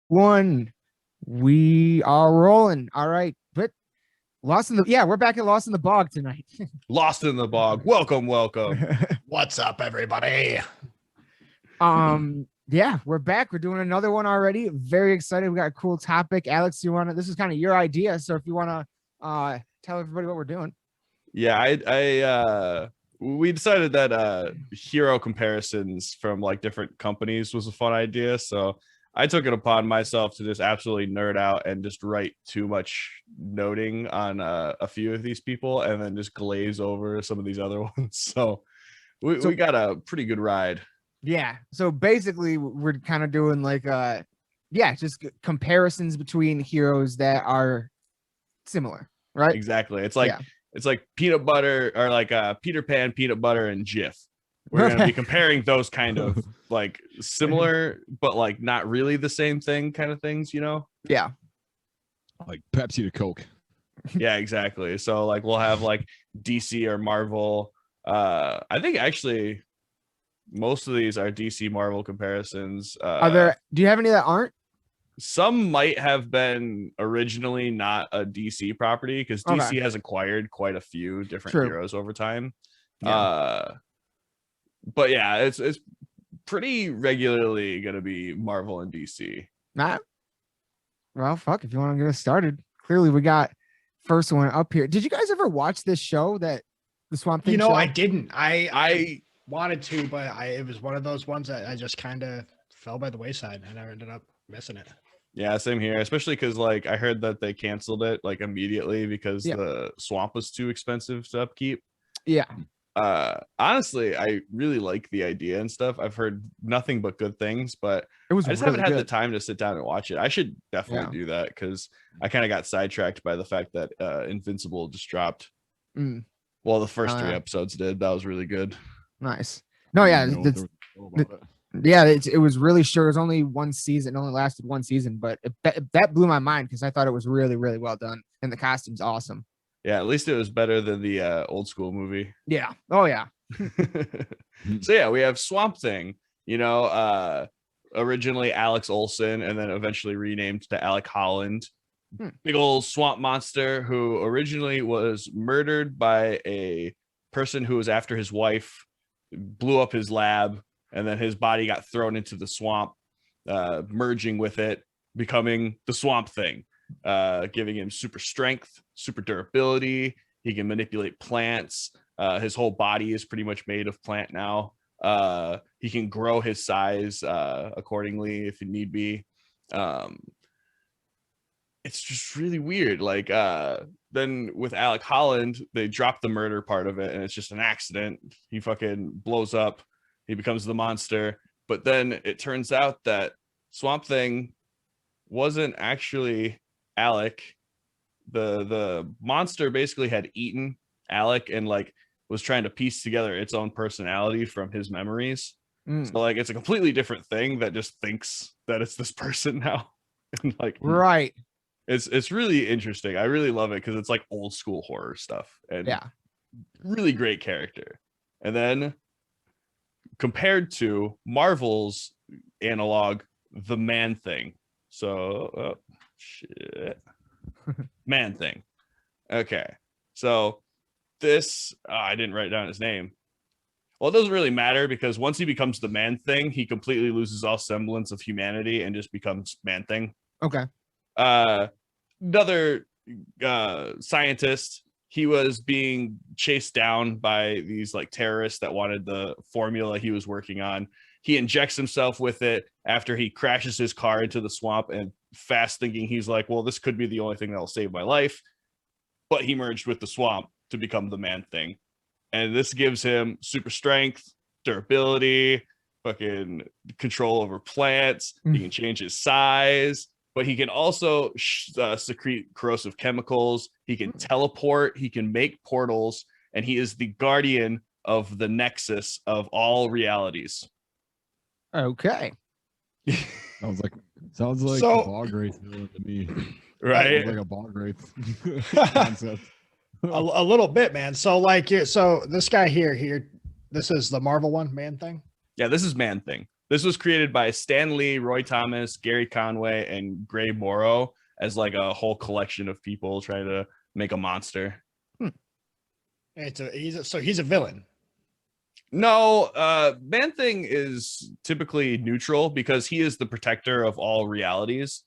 One, we are rolling. All right, but we're back at Lost in the Bog tonight. Lost in the Bog. Welcome. What's up, everybody? Yeah, we're back. We're doing another one already. Very excited. We got a cool topic. Alex, this is kind of your idea, so if you want to tell everybody what we're doing. Yeah, we decided that hero comparisons from like different companies was a fun idea, so I took it upon myself to just absolutely nerd out and just write too much noting on a few of these people and then just glaze over some of these other ones. So we got a pretty good ride. Yeah. So basically we're kind of doing like just comparisons between heroes that are similar, right? Exactly. It's like peanut butter, or like Peter Pan, peanut butter, and Jif. We're going to be comparing those kind of like similar, but like not really the same thing kind of things, you know? Yeah. Like Pepsi to Coke. Yeah, exactly. So like we'll have like DC or Marvel. I think actually most of these are DC Marvel comparisons. Do you have any that aren't? Some might have been originally not a DC property because DC has acquired quite a few different heroes over time. Yeah. But yeah, it's pretty regularly going to be Marvel and DC. Well, fuck, if you want to get us started. Clearly, we got first one up here. Did you guys ever watch this show, the Swamp Thing show? I didn't. I wanted to, but it was one of those ones that I just kind of fell by the wayside, and I ended up missing it. Yeah, same here, especially because like I heard that they canceled it like immediately because the swamp was too expensive to upkeep. Yeah. Honestly, I really like the idea and stuff. I've heard nothing but good things, but I just haven't had the time to sit down and watch it. I should definitely do that because I kind of got sidetracked by the fact that Invincible just dropped. Well, the first 3 episodes did. That was really good. Nice. No, yeah, it was really short. It was only one season. It only lasted one season, but that blew my mind because I thought it was really, really well done, and the costume's awesome. Yeah, at least it was better than the old school movie. Yeah. Oh, yeah. So, yeah, we have Swamp Thing, originally Alex Olsen and then eventually renamed to Alec Holland. Big old swamp monster who originally was murdered by a person who was after his wife, blew up his lab, and then his body got thrown into the swamp, merging with it, becoming the Swamp Thing. Giving him super strength, super durability. He can manipulate plants. His whole body is pretty much made of plant now. He can grow his size accordingly if it need be. It's just really weird. Like then with Alec Holland, they dropped the murder part of it, and it's just an accident. He fucking blows up. He becomes the monster. But then it turns out that Swamp Thing wasn't actually Alec. The monster basically had eaten Alec and like was trying to piece together its own personality from his memories. So like it's a completely different thing that just thinks that it's this person now. And like right. It's really interesting. I really love it because it's like old school horror stuff and really great character. And then compared to Marvel's analog, the Man-Thing. So shit. Man-Thing. Okay. So this I didn't write down his name. Well, it doesn't really matter because once he becomes the Man-Thing, he completely loses all semblance of humanity and just becomes Man-Thing. Okay. Another scientist, he was being chased down by these like terrorists that wanted the formula he was working on. He injects himself with it after he crashes his car into the swamp and fast thinking he's like, well, this could be the only thing that'll save my life. But he merged with the swamp to become the Man-Thing. And this gives him super strength, durability, fucking control over plants. He can change his size, but he can also secrete corrosive chemicals. He can teleport. He can make portals. And he is the guardian of the nexus of all realities. Okay. Sounds like a bog wraith to me. Right? Like a bog wraith concept. A little bit, man. So like, so this guy here, this is the Marvel one, Man-Thing. Yeah, this is Man Thing. This was created by Stan Lee, Roy Thomas, Gary Conway, and Gray Morrow as like a whole collection of people trying to make a monster. He's a villain. No, Man Thing is typically neutral because he is the protector of all realities.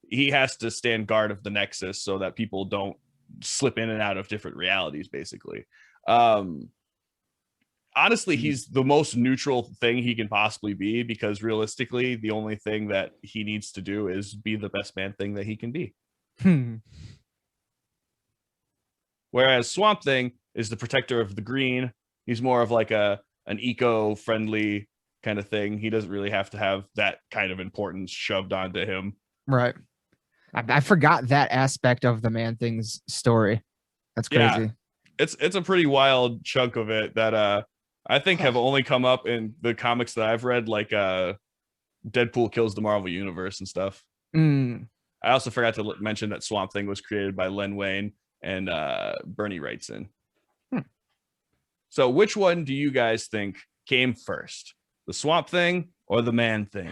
He has to stand guard of the Nexus so that people don't slip in and out of different realities, basically. Honestly, he's the most neutral thing he can possibly be because realistically, the only thing that he needs to do is be the best Man Thing that he can be. Whereas Swamp Thing is the protector of the green. He's more of like an eco-friendly kind of thing. He doesn't really have to have that kind of importance shoved onto him. Right. I forgot that aspect of the Man Thing's story. That's crazy. Yeah, it's a pretty wild chunk of it that I think have only come up in the comics that I've read, like Deadpool kills the Marvel Universe and stuff. I also forgot to mention that Swamp Thing was created by Len Wein and Bernie Wrightson. So which one do you guys think came first? The Swamp Thing or the Man Thing?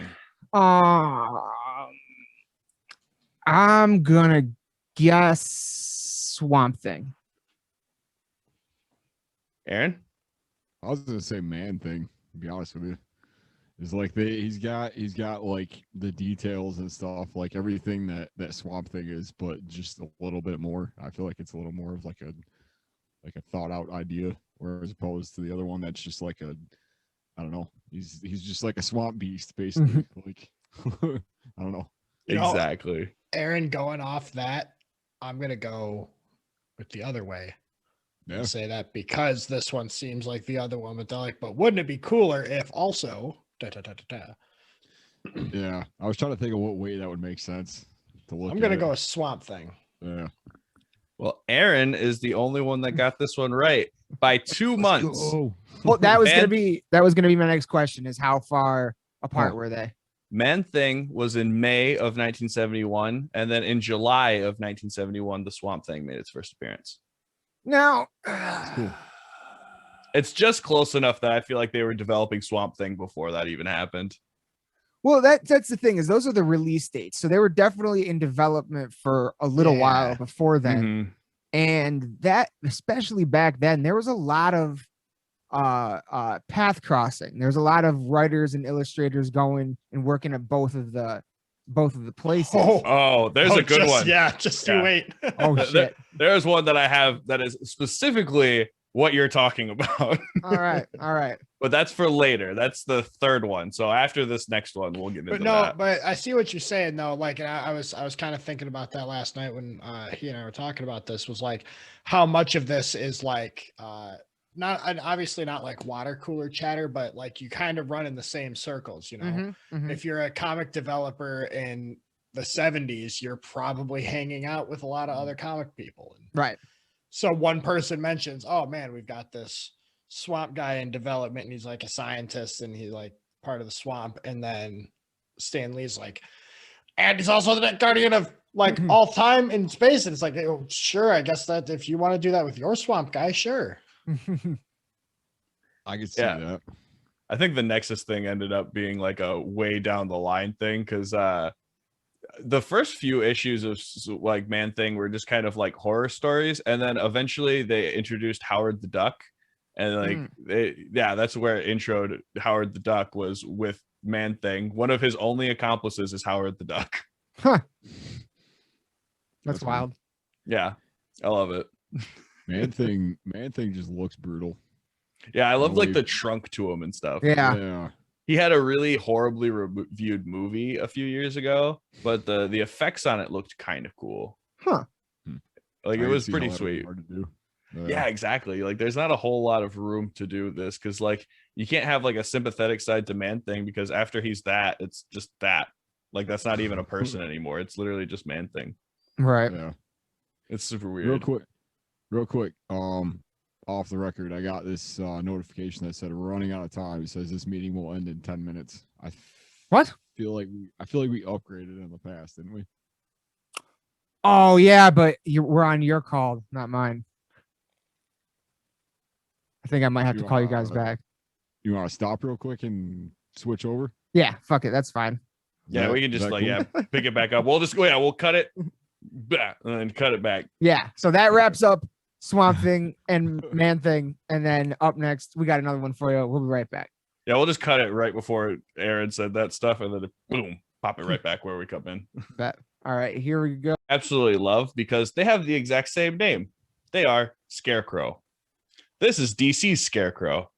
I'm gonna guess Swamp Thing. Aaron? I was gonna say Man Thing, to be honest with you. It's like he's got like the details and stuff, like everything that Swamp Thing is, but just a little bit more. I feel like it's a little more of like a thought out idea, whereas opposed to the other one that's just like I don't know. He's just like a swamp beast, basically. Like I don't know. Exactly. Aaron, going off that, I'm gonna go with the other way. Yeah. Say that because this one seems like the other one, but they're like, but wouldn't it be cooler if also Yeah, I was trying to think of what way that would make sense to look. I'm gonna go with Swamp Thing. Yeah. Well, Aaron is the only one that got this one right by 2 months. Well, that was gonna be my next question: is how far apart were they? Man Thing was in May of 1971, and then in July of 1971, the Swamp Thing made its first appearance. Now, Cool. It's just close enough that I feel like they were developing Swamp Thing before that even happened. well, that's the thing, is those are the release dates, so they were definitely in development for a little while before then. And that, especially back then, there was a lot of path crossing. There's a lot of writers and illustrators going and working at both of the places. There's a good one. Yeah, just you wait. Oh shit. There's one that I have that is specifically what you're talking about. All right. But that's for later. That's the third one. So after this next one, we'll get into that. But I see what you're saying though. Like, and I was kind of thinking about that last night when he and I were talking about this, was like how much of this is like not obviously not like water cooler chatter, but like you kind of run in the same circles, you know. If you're a comic developer in the 70s, you're probably hanging out with a lot of other comic people. Right. So one person mentions, oh man, we've got this swamp guy in development and he's like a scientist and he's like part of the swamp. And then Stan Lee's like, and he's also the guardian of like all time in space. And it's like, oh, sure, I guess that if you want to do that with your swamp guy, sure. I could see that. I think the Nexus thing ended up being like a way down the line thing because the first few issues of like Man Thing were just kind of like horror stories, and then eventually they introduced Howard the Duck, and like that's where it introed Howard the Duck was with Man Thing. One of his only accomplices is Howard the Duck. Huh. That's wild. Yeah, I love it. Man Thing just looks brutal. Yeah, I love like the trunk to him and stuff. Yeah. He had a really horribly reviewed movie a few years ago, but the effects on it looked kind of cool. Huh. Like it was pretty sweet. Hard to do. Yeah, exactly. Like there's not a whole lot of room to do this because like you can't have like a sympathetic side to Man Thing because after he's that, it's just that. Like that's not even a person anymore. It's literally just Man Thing. Right. Yeah. It's super weird. Real quick. Off the record, I got this notification that said we're running out of time. It says this meeting will end in 10 minutes. I feel like we upgraded in the past, didn't we? Oh yeah, but we're on your call, not mine. I think I might have to call you guys back. You want to stop real quick and switch over? Yeah, fuck it. That's fine. Yeah, we can just pick it back up. We'll just we'll cut it and then cut it back. Yeah. So that wraps up Swamp Thing and Man Thing. And then up next, we got another one for you. We'll be right back. Yeah, we'll just cut it right before Aaron said that stuff, and then boom, pop it right back where we come in. Bet. All right, here we go. Absolutely love, because they have the exact same name. They are Scarecrow. This is DC's Scarecrow.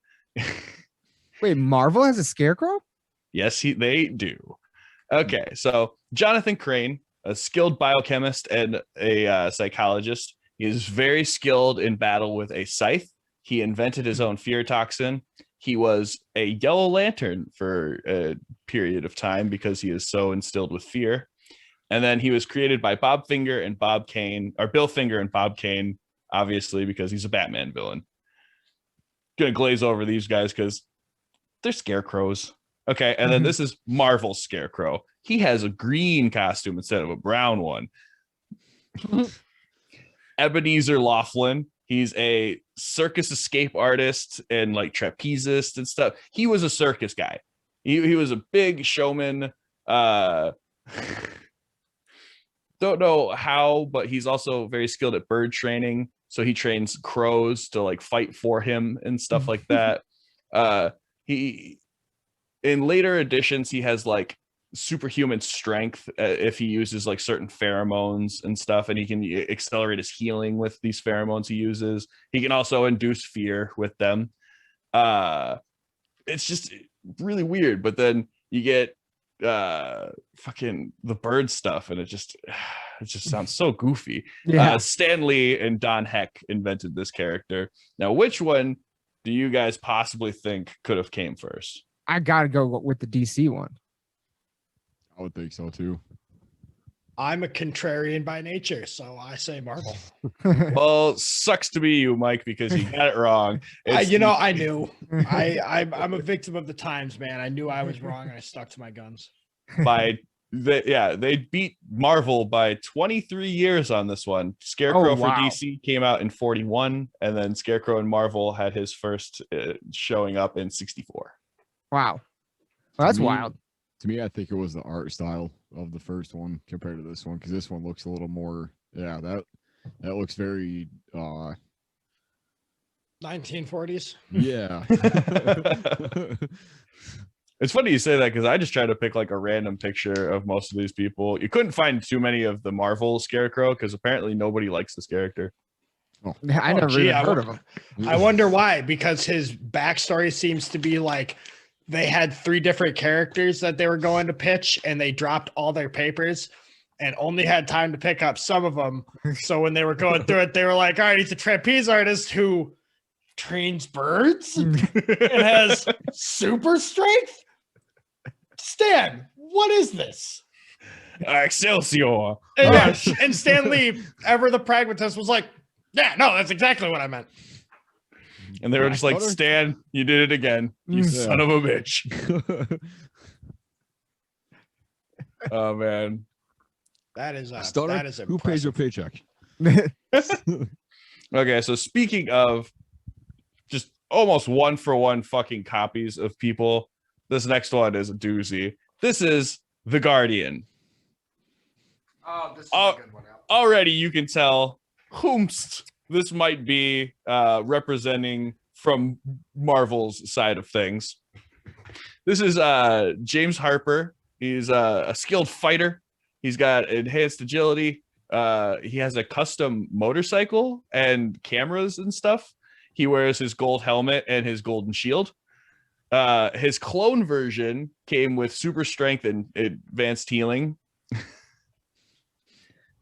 Wait, Marvel has a Scarecrow? Yes, they do. Okay, so Jonathan Crane, a skilled biochemist and a psychologist, he is very skilled in battle with a scythe. He invented his own fear toxin. He was a Yellow Lantern for a period of time because he is so instilled with fear. And then he was created by Bill Finger and Bob Kane, obviously, because he's a Batman villain. Gonna glaze over these guys because they're scarecrows. Okay, and then this is Marvel's Scarecrow. He has a green costume instead of a brown one. Ebenezer Laughlin. He's a circus escape artist and like trapezist and stuff. He was a circus guy. He was a big showman. Don't know how, but he's also very skilled at bird training. So he trains crows to like fight for him and stuff like that. He in later editions, he has like superhuman strength if he uses like certain pheromones and stuff, and he can accelerate his healing with these pheromones he uses. He can also induce fear with them. It's just really weird, but then you get fucking the bird stuff, and it just sounds so goofy. Stan Lee and Don Heck invented this character. Now, which one do you guys possibly think could have came first? I gotta go with the DC one. I would think so too. I'm a contrarian by nature, so I say Marvel. Well, sucks to be you, Mike, because you got it wrong. I knew. I'm a victim of the times, man. I knew I was wrong, and I stuck to my guns. They beat Marvel by 23 years on this one. Scarecrow for DC came out in 41, and then Scarecrow and Marvel had his first showing up in 64. Wow. Well, that's wild. To me, I think it was the art style of the first one compared to this one, because this one looks a little more, that looks very 1940s. Yeah. It's funny you say that, because I just tried to pick like a random picture of most of these people. You couldn't find too many of the Marvel Scarecrow because apparently nobody likes this character. I never even heard of him. I wonder why, because his backstory seems to be like they had 3 different characters that they were going to pitch, and they dropped all their papers and only had time to pick up some of them. So when they were going through it, they were like, all right, he's a trapeze artist who trains birds and has super strength. Stan, what is this? Excelsior. And Stan Lee, ever the pragmatist, was like, yeah, no, that's exactly what I meant. And they were just like, Stan, you did it again, you son of a bitch. Oh man, that is who pays your paycheck? Okay, so speaking of just almost 1-for-1 fucking copies of people, this next one is a doozy. This is The Guardian. Oh, this is a good one. Already you can tell whomst this might be representing from Marvel's side of things. This is James Harper. He's a skilled fighter. He's got enhanced agility. He has a custom motorcycle and cameras and stuff. He wears his gold helmet and his golden shield. His clone version came with super strength and advanced healing.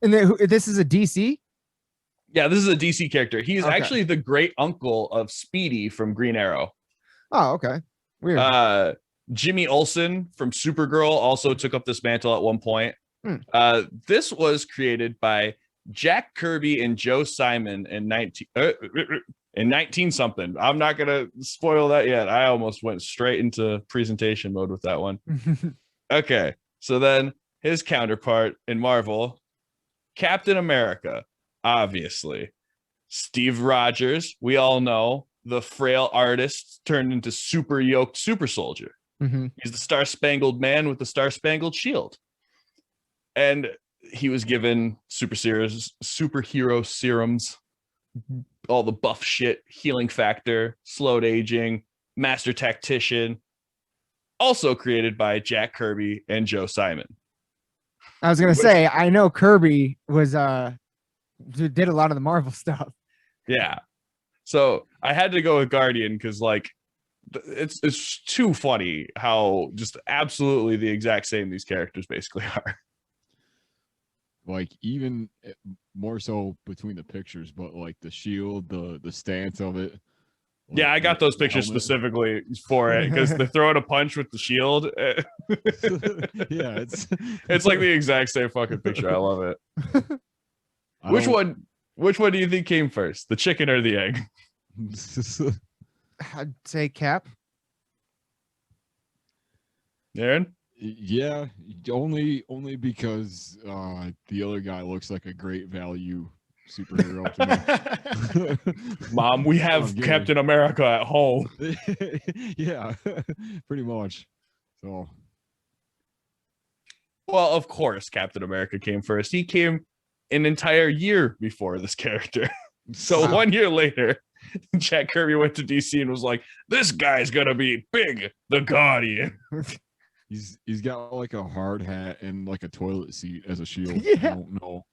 And this is a DC? Yeah, this is a DC character. He's actually the great uncle of Speedy from Green Arrow. Oh, okay. Weird. Jimmy Olsen from Supergirl also took up this mantle at one point. This was created by Jack Kirby and Joe Simon in 19 something. I'm not gonna spoil that yet. I almost went straight into presentation mode with that one. Okay, so then his counterpart in Marvel, Captain America, obviously. Steve Rogers, we all know, the frail artist turned into super yoked super soldier. He's the star-spangled man with the star-spangled shield. And he was given superhero serums, all the buff shit, healing factor, slowed aging, master tactician, also created by Jack Kirby and Joe Simon. I was gonna say, I know Kirby was did a lot of the Marvel stuff. Yeah. So I had to go with Guardian because like it's too funny how just absolutely the exact same these characters basically are. Like even more so between the pictures, but like the shield, the stance of it. Like, yeah, I got those pictures specifically for it because they're throwing a punch with the shield. Yeah, it's like the exact same fucking picture. I love it. Which one do you think came first, the chicken or the egg? I'd say Cap. Aaron? Yeah, only because the other guy looks like a great value superhero to me. Mom, we have Captain America at home. Yeah, pretty much. So, well, of course, Captain America came first. He came an entire year before this character. So wow. 1 year later, Jack Kirby went to DC and was like, "This guy's gonna be big, the Guardian." He's got like a hard hat and like a toilet seat as a shield. Yeah. I don't know.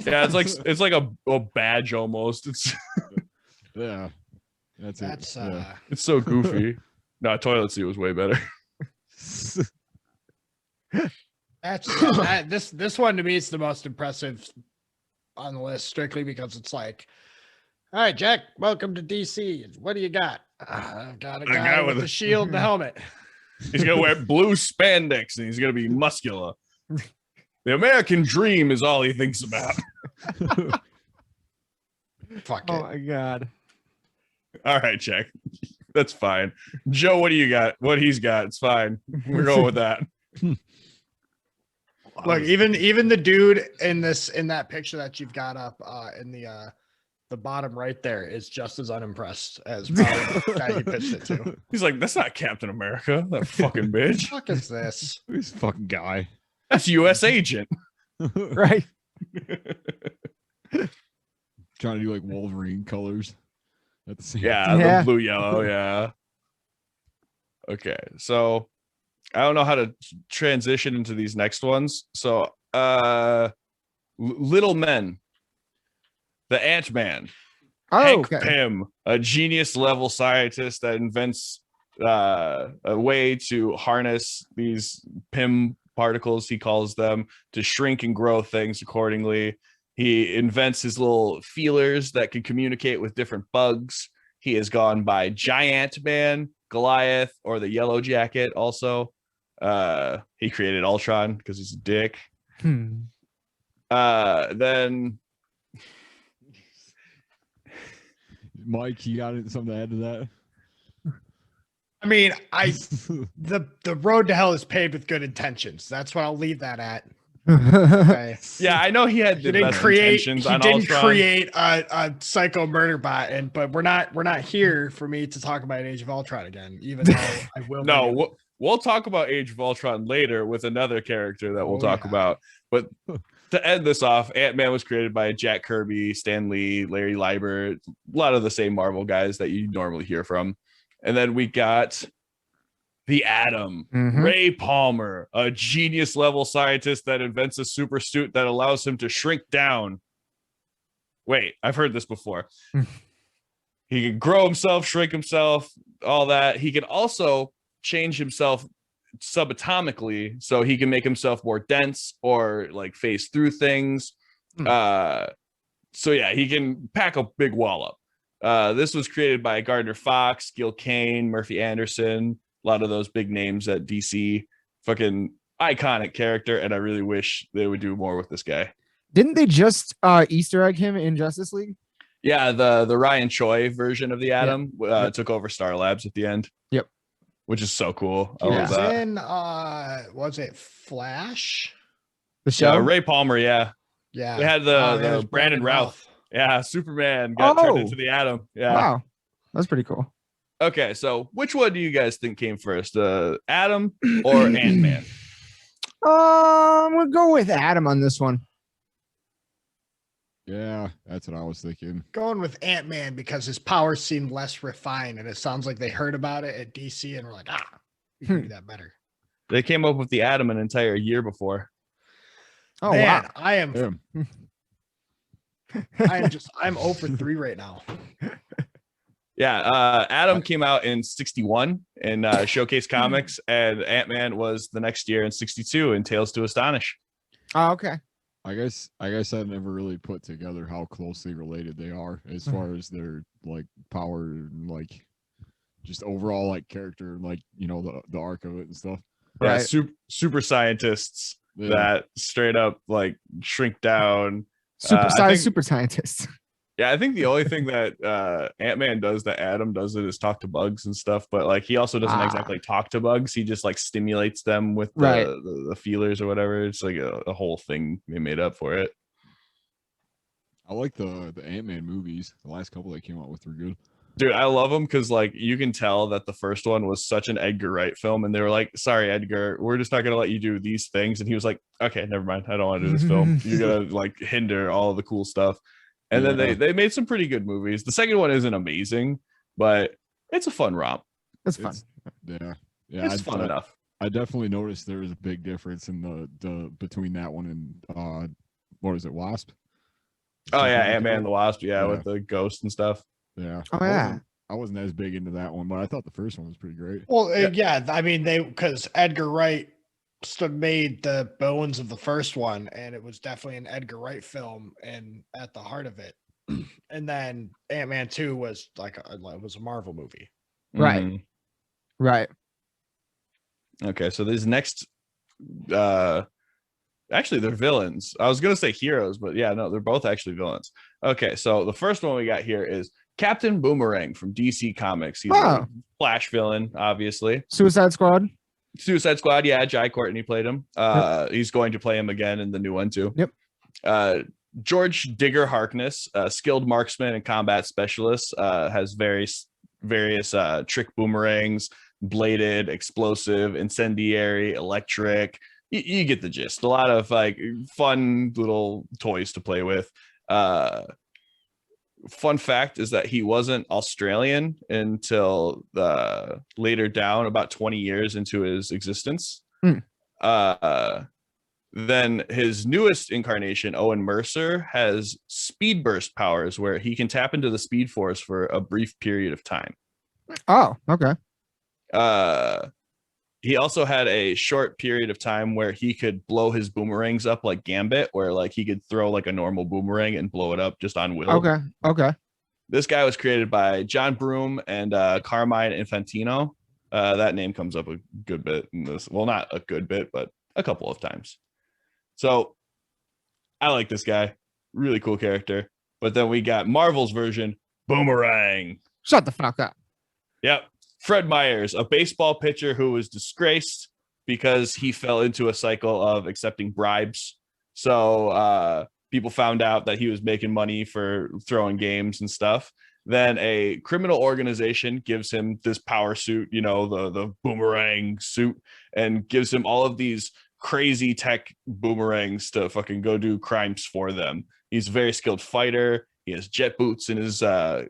Yeah, it's like a badge almost. It's yeah, that's it. Yeah. It's so goofy. No, toilet seat was way better. This one to me is the most impressive on the list, strictly because it's like, all right, Jack, welcome to DC. What do you got? I've got a guy with a shield and a helmet. He's gonna wear blue spandex and he's gonna be muscular. The American dream is all he thinks about. Fuck it. Oh my god. All right, Jack. That's fine. Joe, what do you got? What he's got, it's fine. We're going with that. Look, even the dude in that picture that you've got up in the bottom right there is just as unimpressed as the guy he pitched it to. He's like, that's not Captain America, that fucking bitch. What the fuck is this? This fucking guy. That's U.S. agent. Right. Trying to do like Wolverine colors at the same time. The blue, yellow, yeah. Okay, so I don't know how to transition into these next ones. So, Little Men. The Ant-Man. Hank Pym, a genius level scientist that invents a way to harness these Pym particles, he calls them, to shrink and grow things accordingly. He invents his little feelers that can communicate with different bugs. He has gone by Giant Man, Goliath, or the Yellow Jacket also. He created Ultron because he's a dick. Then Mike, you got something to add to that? I mean, the road to hell is paved with good intentions. That's what I'll leave that at. Okay. Yeah, I know he had the best intentions on Ultron. He didn't create a psycho murder bot, but we're not here for me to talk about Age of Ultron again, even though I will. No, we'll talk about Age of Ultron later with another character that we'll talk about. But to end this off, Ant-Man was created by Jack Kirby, Stan Lee, Larry Lieber, a lot of the same Marvel guys that you normally hear from. And then we got the Atom, Ray Palmer, a genius level scientist that invents a super suit that allows him to shrink down. Wait, I've heard this before. He can grow himself, shrink himself, all that. He can also change himself subatomically, so he can make himself more dense or like phase through things. So yeah, he can pack a big wall up. This was created by Gardner Fox, Gil Kane, Murphy Anderson, a lot of those big names at DC. Fucking iconic character, and I really wish they would do more with this guy. Didn't they just Easter egg him in Justice League? Yeah, the Ryan Choi version of the Atom took over Star Labs at the end. Yep. Which is so cool. I love that. In, was it Flash? The show? Ray Palmer, yeah. Yeah. They had the Brandon Routh. Yeah, Superman got turned into the Atom. Yeah. Wow. That's pretty cool. Okay, so which one do you guys think came first, Adam or Ant-Man? We'll go with Adam on this one. Yeah, that's what I was thinking. Going with Ant-Man because his powers seemed less refined, and it sounds like they heard about it at DC and were like, we can do that better. They came up with the Atom an entire year before. Oh, man, wow. I'm 0 for 3 right now. Yeah, Adam came out in 61 in Showcase Comics, and Ant-Man was the next year in 62 in Tales to Astonish. Oh, okay. I guess I never really put together how closely related they are as far as their like power and like just overall like character, like, you know, the arc of it and stuff. Yeah, right. Super scientists that straight up like shrink down. Super scientists. Yeah, I think the only thing that Ant-Man does that Adam doesn't is talk to bugs and stuff, but like he also doesn't exactly talk to bugs. He just like stimulates them with the feelers or whatever. It's like a whole thing they made up for it. I like the Ant-Man movies. The last couple they came out with were good. Dude, I love them because like you can tell that the first one was such an Edgar Wright film, and they were like, "Sorry, Edgar, we're just not gonna let you do these things." And he was like, "Okay, never mind. I don't want to do this film. You're gonna like hinder all of the cool stuff." And then they made some pretty good movies. The second one isn't amazing, but it's a fun romp. It's fun. It's fun enough. I definitely noticed there was a big difference in the between that one and what is it, Wasp? Oh yeah, Ant-Man and the Wasp, with the ghost and stuff. Yeah. Oh yeah. I wasn't as big into that one, but I thought the first one was pretty great. Well, yeah, I mean because Edgar Wright made the bones of the first one, and it was definitely an Edgar Wright film and at the heart of it. And then Ant-Man 2 was like it was a Marvel movie. Right. Mm-hmm. Right. Okay, so these next actually they're villains. I was gonna say heroes, but yeah, no, they're both actually villains. Okay, so the first one we got here is Captain Boomerang from DC Comics. He's a Flash villain, obviously. Suicide Squad, yeah, Jai Courtney played him. He's going to play him again in the new one too. Yep. George Digger Harkness, skilled marksman and combat specialist, has various trick boomerangs, bladed, explosive, incendiary, electric. You get the gist. A lot of like fun little toys to play with. Fun fact is that he wasn't Australian until later down, about 20 years into his existence. Then his newest incarnation, Owen Mercer, has speed burst powers where he can tap into the speed force for a brief period of time. Oh, okay. He also had a short period of time where he could blow his boomerangs up like Gambit, where like he could throw like a normal boomerang and blow it up just on will. Okay. This guy was created by John Broome and Carmine Infantino. That name comes up a good bit in this. Well, not a good bit, but a couple of times. So I like this guy. Really cool character. But then we got Marvel's version, Boomerang. Shut the fuck up. Yep. Fred Myers, a baseball pitcher who was disgraced because he fell into a cycle of accepting bribes. So people found out that he was making money for throwing games and stuff. Then a criminal organization gives him this power suit, you know, the boomerang suit, and gives him all of these crazy tech boomerangs to fucking go do crimes for them. He's a very skilled fighter. He has jet boots in his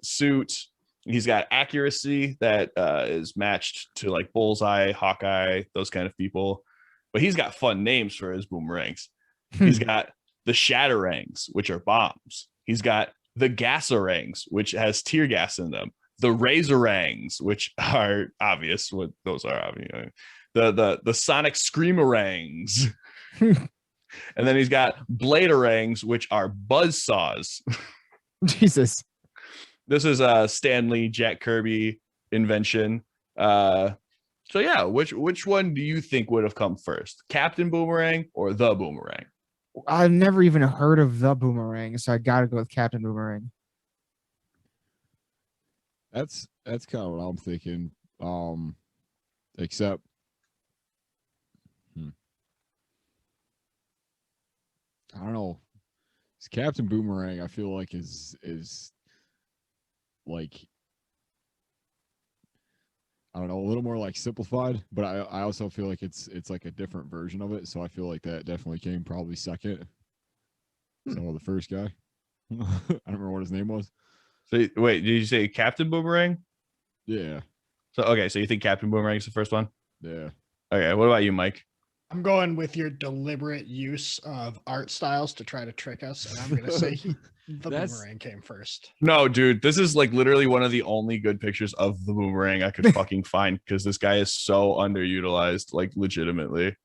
suit. He's got accuracy that is matched to like Bullseye, Hawkeye, those kind of people. But he's got fun names for his boomerangs. He's got the Shatterangs, which are bombs. He's got the Gasarangs, which has tear gas in them. The Razorangs, which are obvious what those are. Obvious. The Sonic Screamarangs. And then he's got Bladerangs, which are buzzsaws. Jesus. This is a Stanley Jack Kirby invention. So yeah, which one do you think would have come first? Captain Boomerang or the Boomerang? I've never even heard of the Boomerang, so I gotta go with Captain Boomerang. That's kind of what I'm thinking. Except I don't know. Captain Boomerang, I feel like is like I don't know, a little more like simplified, but I also feel like it's like a different version of it. So I feel like that definitely came probably second. So the first guy, I don't remember what his name was. So wait, did you say Captain Boomerang? Yeah. So okay, so you think Captain Boomerang is the first one? Yeah. Okay, what about you, Mike? I'm going with your deliberate use of art styles to try to trick us, and I'm gonna say the boomerang came first. No, dude, this is like literally one of the only good pictures of the boomerang I could fucking find because this guy is so underutilized, like legitimately.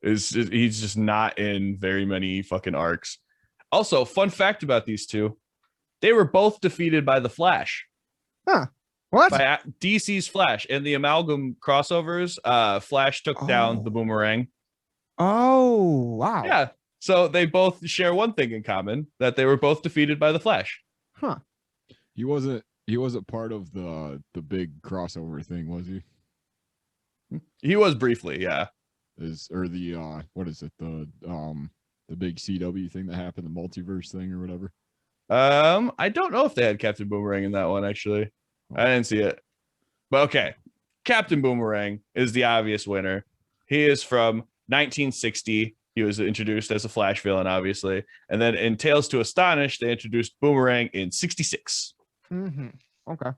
He's just not in very many fucking arcs. Also, fun fact about these two, they were both defeated by the Flash. Huh. What? By DC's Flash. In the Amalgam crossovers, Flash took down the boomerang. Oh, wow. Yeah. So they both share one thing in common, that they were both defeated by the Flash. Huh. He wasn't part of the big crossover thing, was he? He was briefly, yeah. Or the what is it? The big CW thing that happened, the multiverse thing or whatever. I don't know if they had Captain Boomerang in that one, actually. I didn't see it. But okay. Captain Boomerang is the obvious winner. He is from 1960. He was introduced as a Flash villain, obviously. And then in Tales to Astonish, they introduced Boomerang in 66. Okay.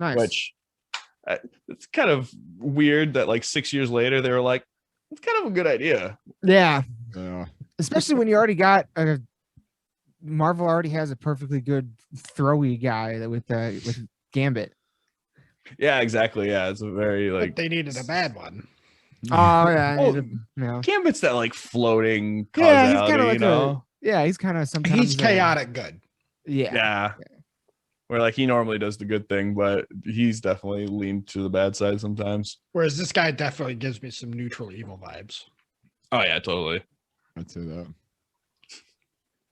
Nice. Which it's kind of weird that like 6 years later, they were like, it's kind of a good idea. Yeah. Yeah. Especially when you already got Marvel already has a perfectly good throwy guy with Gambit. Yeah, exactly. Yeah, it's a very like. But they needed a bad one. Oh yeah. Oh, Gambit's that like floating Yeah, causality, he's kind of like you know? he's kind of sometimes He's chaotic good. Yeah. Where like he normally does the good thing, but he's definitely leaned to the bad side sometimes. Whereas this guy definitely gives me some neutral evil vibes. Oh yeah, totally. I'd say that.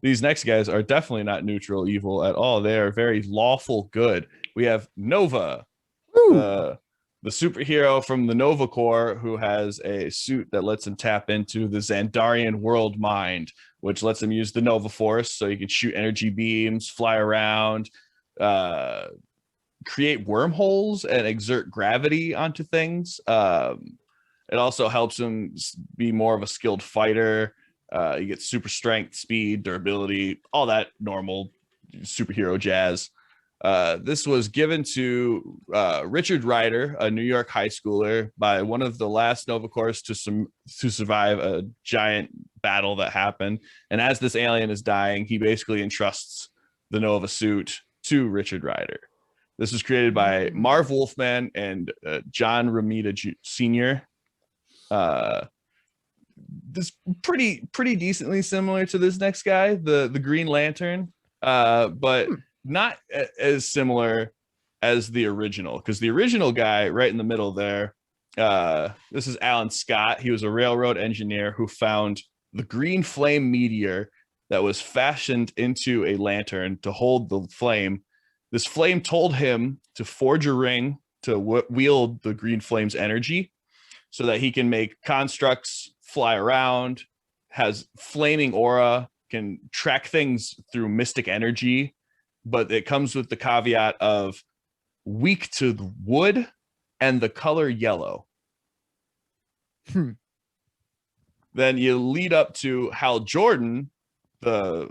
These next guys are definitely not neutral evil at all. They are very lawful good. We have Nova, the superhero from the Nova Corps, who has a suit that lets him tap into the Xandarian world mind, which lets him use the Nova Force so he can shoot energy beams, fly around, create wormholes, and exert gravity onto things. It also helps him be more of a skilled fighter. He gets super strength, speed, durability, all that normal superhero jazz. This was given to Richard Rider, a New York high schooler, by one of the last Nova Corps to survive a giant battle that happened. And as this alien is dying, he basically entrusts the Nova suit to Richard Rider. This was created by Marv Wolfman and John Romita Sr. This pretty decently similar to this next guy, the Green Lantern, but not as similar as the original, because the original guy right in the middle there, this is Alan Scott. He was a railroad engineer who found the green flame meteor that was fashioned into a lantern to hold the flame. This flame told him to forge a ring to wield the green flame's energy so that he can make constructs, fly around, has flaming aura, can track things through mystic energy, but it comes with the caveat of weak to the wood and the color yellow. Then you lead up to Hal Jordan, the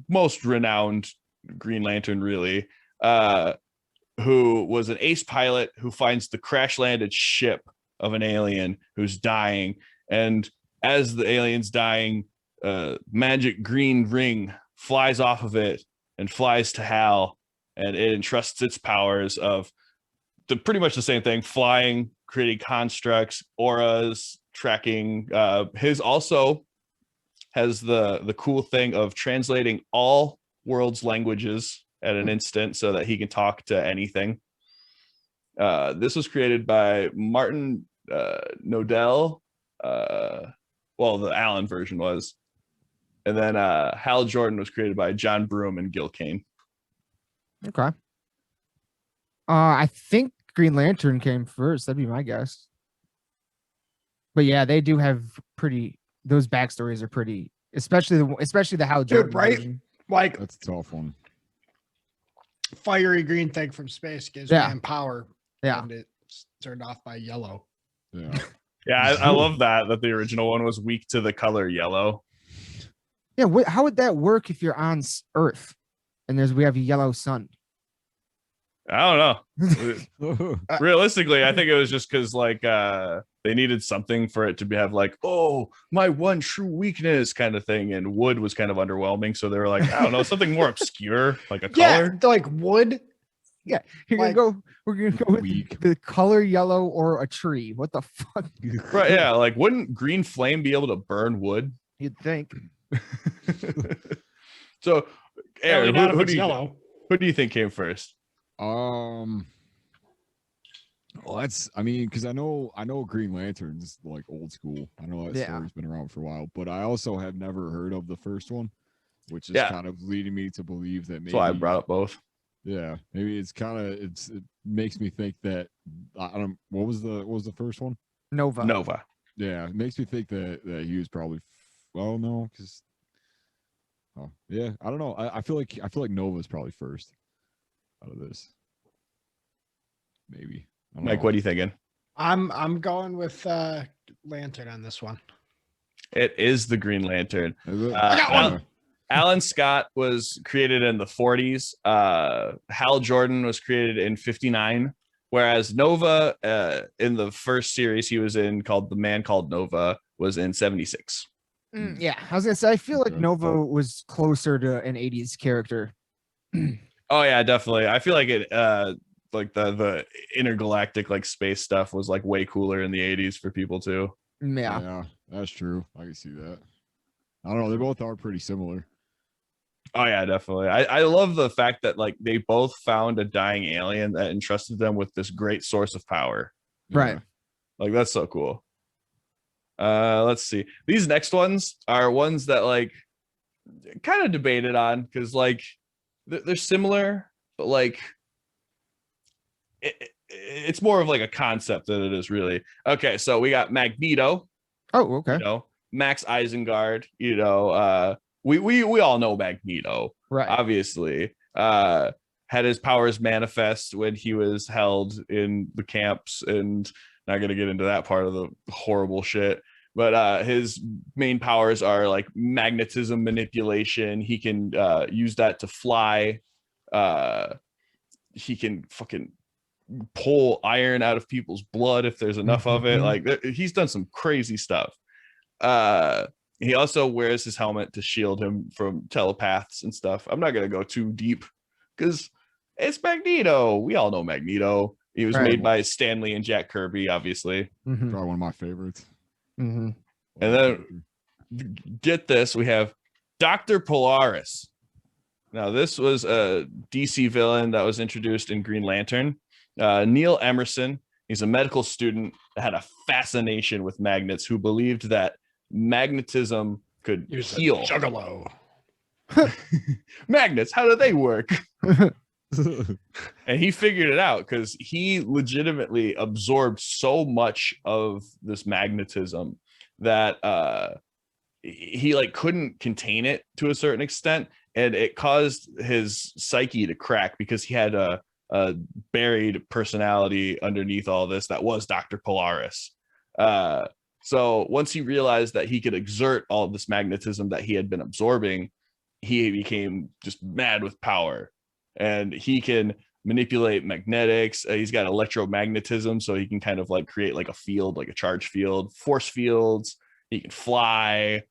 most renowned Green Lantern, really, who was an ace pilot who finds the crash landed ship of an alien who's dying. And as the alien's dying, magic green ring flies off of it and flies to Hal, and it entrusts its powers of pretty much the same thing: flying, creating constructs, auras, tracking. His also has the cool thing of translating all world's languages at an instant so that he can talk to anything. This was created by Martin Nodell. Well, the Allen version was. And then Hal Jordan was created by John Broome and Gil Kane. Okay. I think Green Lantern came first. That'd be my guess. But yeah, they do have those backstories are pretty, especially the Hal Jordan version. Like, that's a tough one. Fiery green thing from space gives man power. Yeah. And it's turned off by yellow. Yeah. Yeah, I love that the original one was weak to the color yellow. Yeah, how would that work if you're on Earth and we have a yellow sun? I don't know. Realistically, I think it was just because like they needed something for it to have like, oh, my one true weakness kind of thing, and wood was kind of underwhelming, so they were like, I don't know, something more obscure, like a color. Yeah, like wood. Yeah, we're Like, gonna go with the color yellow or a tree. What the fuck? Right? Yeah, like wouldn't green flame be able to burn wood? You'd think. So, Aaron, who do you think came first? Well, I mean, because I know Green Lantern's like old school. I know that story's been around for a while, but I also have never heard of the first one, which is kind of leading me to believe that maybe that's why I brought up both. Yeah, maybe it makes me think that what was the first one? Nova. Yeah, it makes me think that he was probably no, because yeah, I don't know. I feel like Nova's probably first out of this. Maybe. Mike, what are you thinking? I'm going with Lantern on this one. It is the Green Lantern. I got one. Alan Scott was created in the 40s. Hal Jordan was created in 59, whereas Nova in the first series he was in, called The Man Called Nova, was in 76. Yeah, I was gonna say I feel like Nova was closer to an 80s character. Oh yeah, definitely. I feel like it like the intergalactic like space stuff was like way cooler in the 80s for people too. Yeah, that's true. I can see that. I don't know, they both are pretty similar. Oh yeah, definitely. I love the fact that like they both found a dying alien that entrusted them with this great source of power. Right. Like that's so cool. Let's see. These next ones are ones that like kind of debated on because like they're similar, but like it's more of like a concept than it is really. Okay, so we got Magneto. Oh, okay. You know, Max Isengard. You know, we all know Magneto, right? Obviously, had his powers manifest when he was held in the camps, and not gonna get into that part of the horrible shit. But his main powers are like magnetism manipulation. He can use that to fly. He can fucking pull iron out of people's blood if there's enough of it. Like he's done some crazy stuff. He also wears his helmet to shield him from telepaths and stuff. I'm not gonna go too deep because it's Magneto. We all know Magneto. He was made by Stan Lee and Jack Kirby, obviously. Probably one of my favorites. And then get this, we have Dr. Polaris. Now this was a DC villain that was introduced in Green Lantern. Neil Emerson, he's a medical student that had a fascination with magnets, who believed that magnetism could heal. Juggalo. Magnets, how do they work? And he figured it out because he legitimately absorbed so much of this magnetism that he like couldn't contain it to a certain extent, and it caused his psyche to crack because he had a buried personality underneath all this that was Dr. Polaris. So once he realized that he could exert all of this magnetism that he had been absorbing, he became just mad with power. And he can manipulate magnetics. He's got electromagnetism, so he can kind of like create like a field, like a charge field, force fields. He can fly.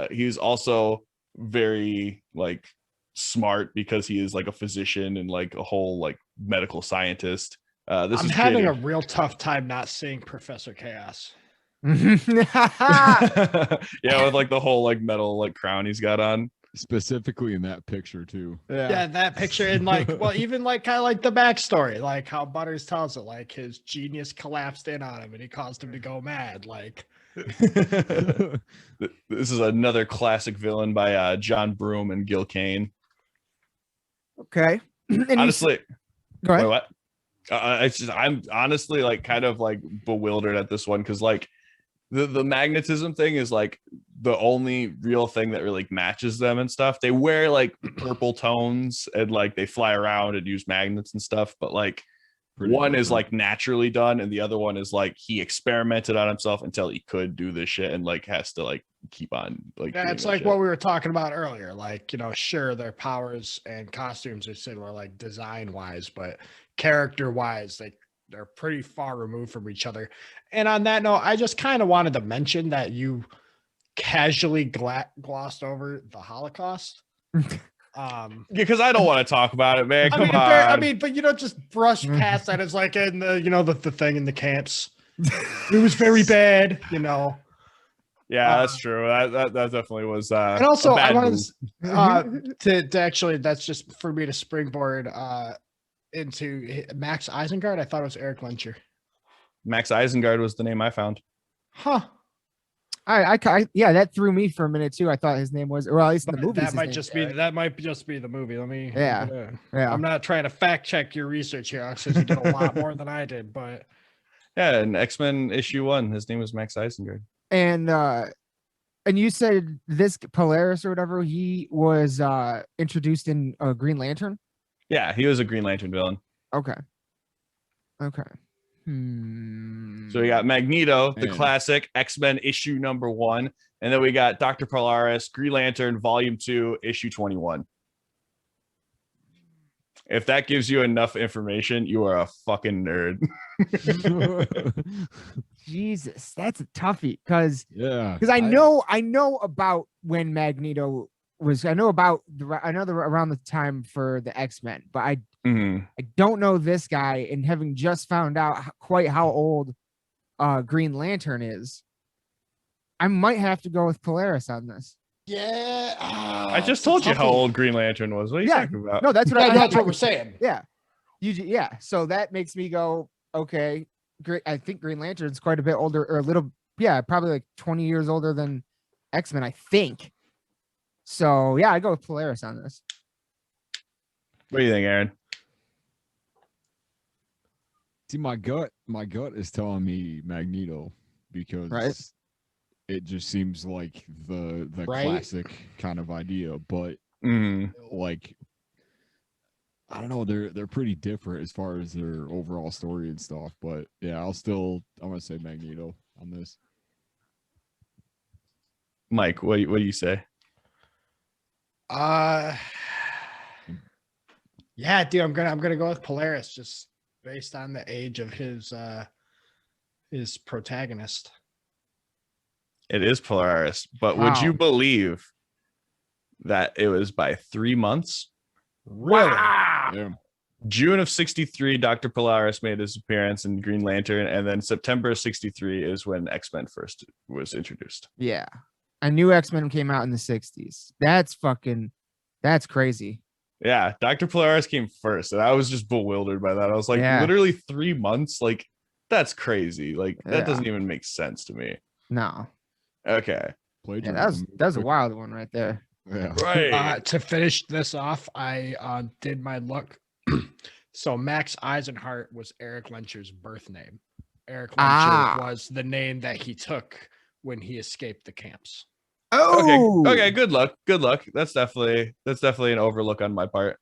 He's also very like smart because he is like a physician and like a whole like medical scientist. I'm having a real tough time not seeing Professor Chaos. Yeah, with like the whole like metal like crown he's got on. Specifically in that picture too. Yeah, that picture, and like, well, even like kind of like the backstory, like how Butters tells it, like his genius collapsed in on him and he caused him to go mad. Like this is another classic villain by John Broome and Gil Kane. Okay. Honestly, go ahead. Wait, what? I'm honestly like kind of like bewildered at this one because like the magnetism thing is like the only real thing that really matches them and stuff. They wear like purple tones and like they fly around and use magnets and stuff, but like One is like naturally done, and the other one is like he experimented on himself until he could do this shit, and like has to like keep on like. Yeah, it's like what we were talking about earlier. Like, sure, their powers and costumes are similar, like design wise, but character wise, they're pretty far removed from each other. And on that note, I just kind of wanted to mention that you casually glossed over the Holocaust. Because I don't want to talk about it, man. Come on. I mean, but just brush past that. It's like in the the thing in the camps. It was very bad, Yeah, that's true. That definitely was. And also, I wanted to actually, that's just for me to springboard into Max Isengard. I thought it was Eric Lencher. Max Isengard was the name I found. Huh. Yeah, that threw me for a minute too. I thought his name was, or at least in the movie. That might just be the movie. Let me. Yeah. I'm not trying to fact check your research here, since you did a lot more than I did, but. Yeah, in X-Men issue 1, his name was Max Isengard. And you said this Polaris or whatever, he was introduced in Green Lantern. Yeah, he was a Green Lantern villain. Okay. So we got Magneto, the classic X-Men issue number 1, and then we got Dr. Polaris, Green Lantern volume 2, issue 21. If that gives you enough information, you are a fucking nerd. Jesus, that's a toughie. Because I know about when Magneto was. I know around the time for the X-Men, but I don't know this guy. And having just found out quite how old Green Lantern is, I might have to go with Polaris on this. Yeah, I just told you how old Green Lantern was. What are you talking about? No, that's what we're saying. Yeah, so that makes me go, okay. Great. I think Green Lantern's quite a bit older, or a little, probably like 20 years older than X-Men, I think. So yeah, I go with Polaris on this. What do you think, Aaron? See, my gut is telling me Magneto, because it just seems like the classic kind of idea, but like, I don't know, they're pretty different as far as their overall story and stuff, but yeah, I'm gonna say Magneto on this. Mike, what do you say? Yeah, dude, I'm gonna go with Polaris, just based on the age of his protagonist. It is Polaris, but would you believe that it was by 3 months? Really? Wow. Yeah. June of 63, Dr. Polaris made his appearance in Green Lantern, and then September of 63 is when X-Men first was introduced. Yeah. I knew X-Men came out in the 60s. That's crazy. Yeah, Dr. Polaris came first, and I was just bewildered by that. I was like, literally 3 months? Like, that's crazy. Like, that doesn't even make sense to me. No. Okay. Yeah, that was a wild one right there. Yeah. Right. To finish this off, I did my look. So Max Eisenhart was Eric Lencher's birth name. Eric Lencher was the name that he took when he escaped the camps. Oh, okay. Good luck. That's definitely an overlook on my part.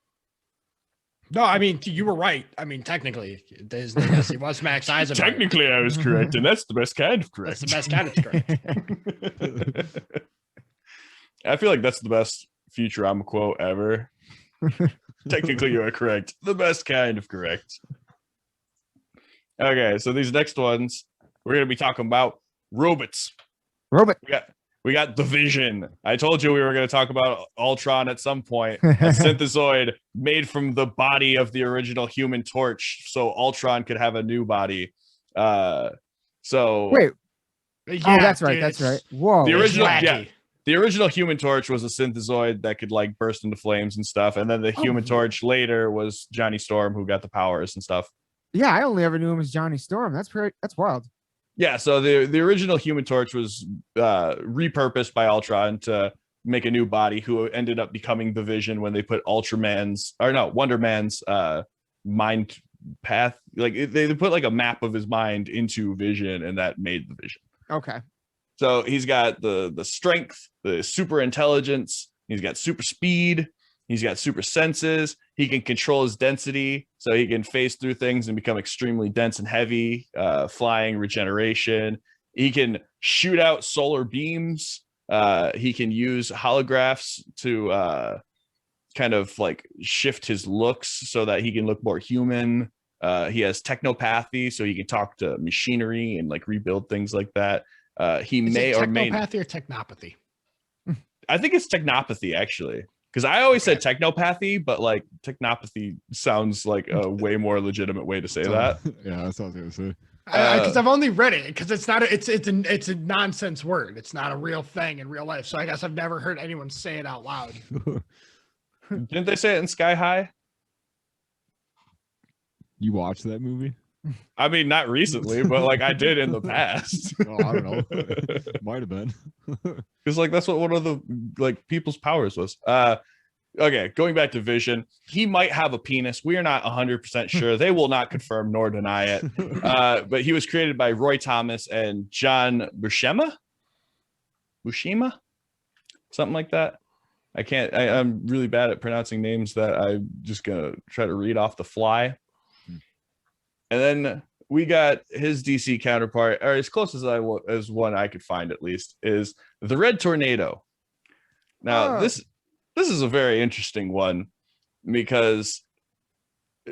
No, I mean, you were right. I mean, technically, his name was Max Eisenhart. Technically, I was correct, and that's the best kind of correct. That's the best kind of correct. I feel like that's the best Futurama quote ever. Technically, you are correct. The best kind of correct. Okay, so these next ones, we're going to be talking about robots. We got the Vision. I told you we were going to talk about Ultron at some point. A synthezoid made from the body of the original Human Torch, so Ultron could have a new body. So wait. Yeah, that's right. That's right. Whoa. The original Human Torch was a synthezoid that could like burst into flames and stuff, and then the Human Torch later was Johnny Storm, who got the powers and stuff. Yeah, I only ever knew him as Johnny Storm. That's wild. Yeah, so the original Human Torch was repurposed by Ultron to make a new body, who ended up becoming the Vision when they put Wonder Man's mind path, like they put like a map of his mind into Vision, and that made the Vision. Okay. So he's got the strength, the super intelligence, he's got super speed, He's got super senses. He can control his density, so he can phase through things and become extremely dense and heavy. Flying, regeneration. He can shoot out solar beams. He can use holographs to kind of like shift his looks so that he can look more human. He has technopathy, so he can talk to machinery and like rebuild things like that. He may or may not. Technopathy or technopathy? I think it's technopathy, actually. Because I always said technopathy, but like technopathy sounds like a way more legitimate way to say that. Yeah, that's what I was gonna say. Because I've only read it because it's not it's a nonsense word. It's not a real thing in real life. So I guess I've never heard anyone say it out loud. Didn't they say it in Sky High? You watched that movie? I mean, not recently, but like I did in the past. Oh, I don't know. Might have been. Because like that's what one of the like people's powers was. Okay, going back to Vision, he might have a penis. We are not 100% sure. They will not confirm nor deny it. But he was created by Roy Thomas and John Buscema, something like that. I'm really bad at pronouncing names that I'm just gonna try to read off the fly. And then we got his DC counterpart, or as close as one I could find at least, is the Red Tornado. Now, this is a very interesting one because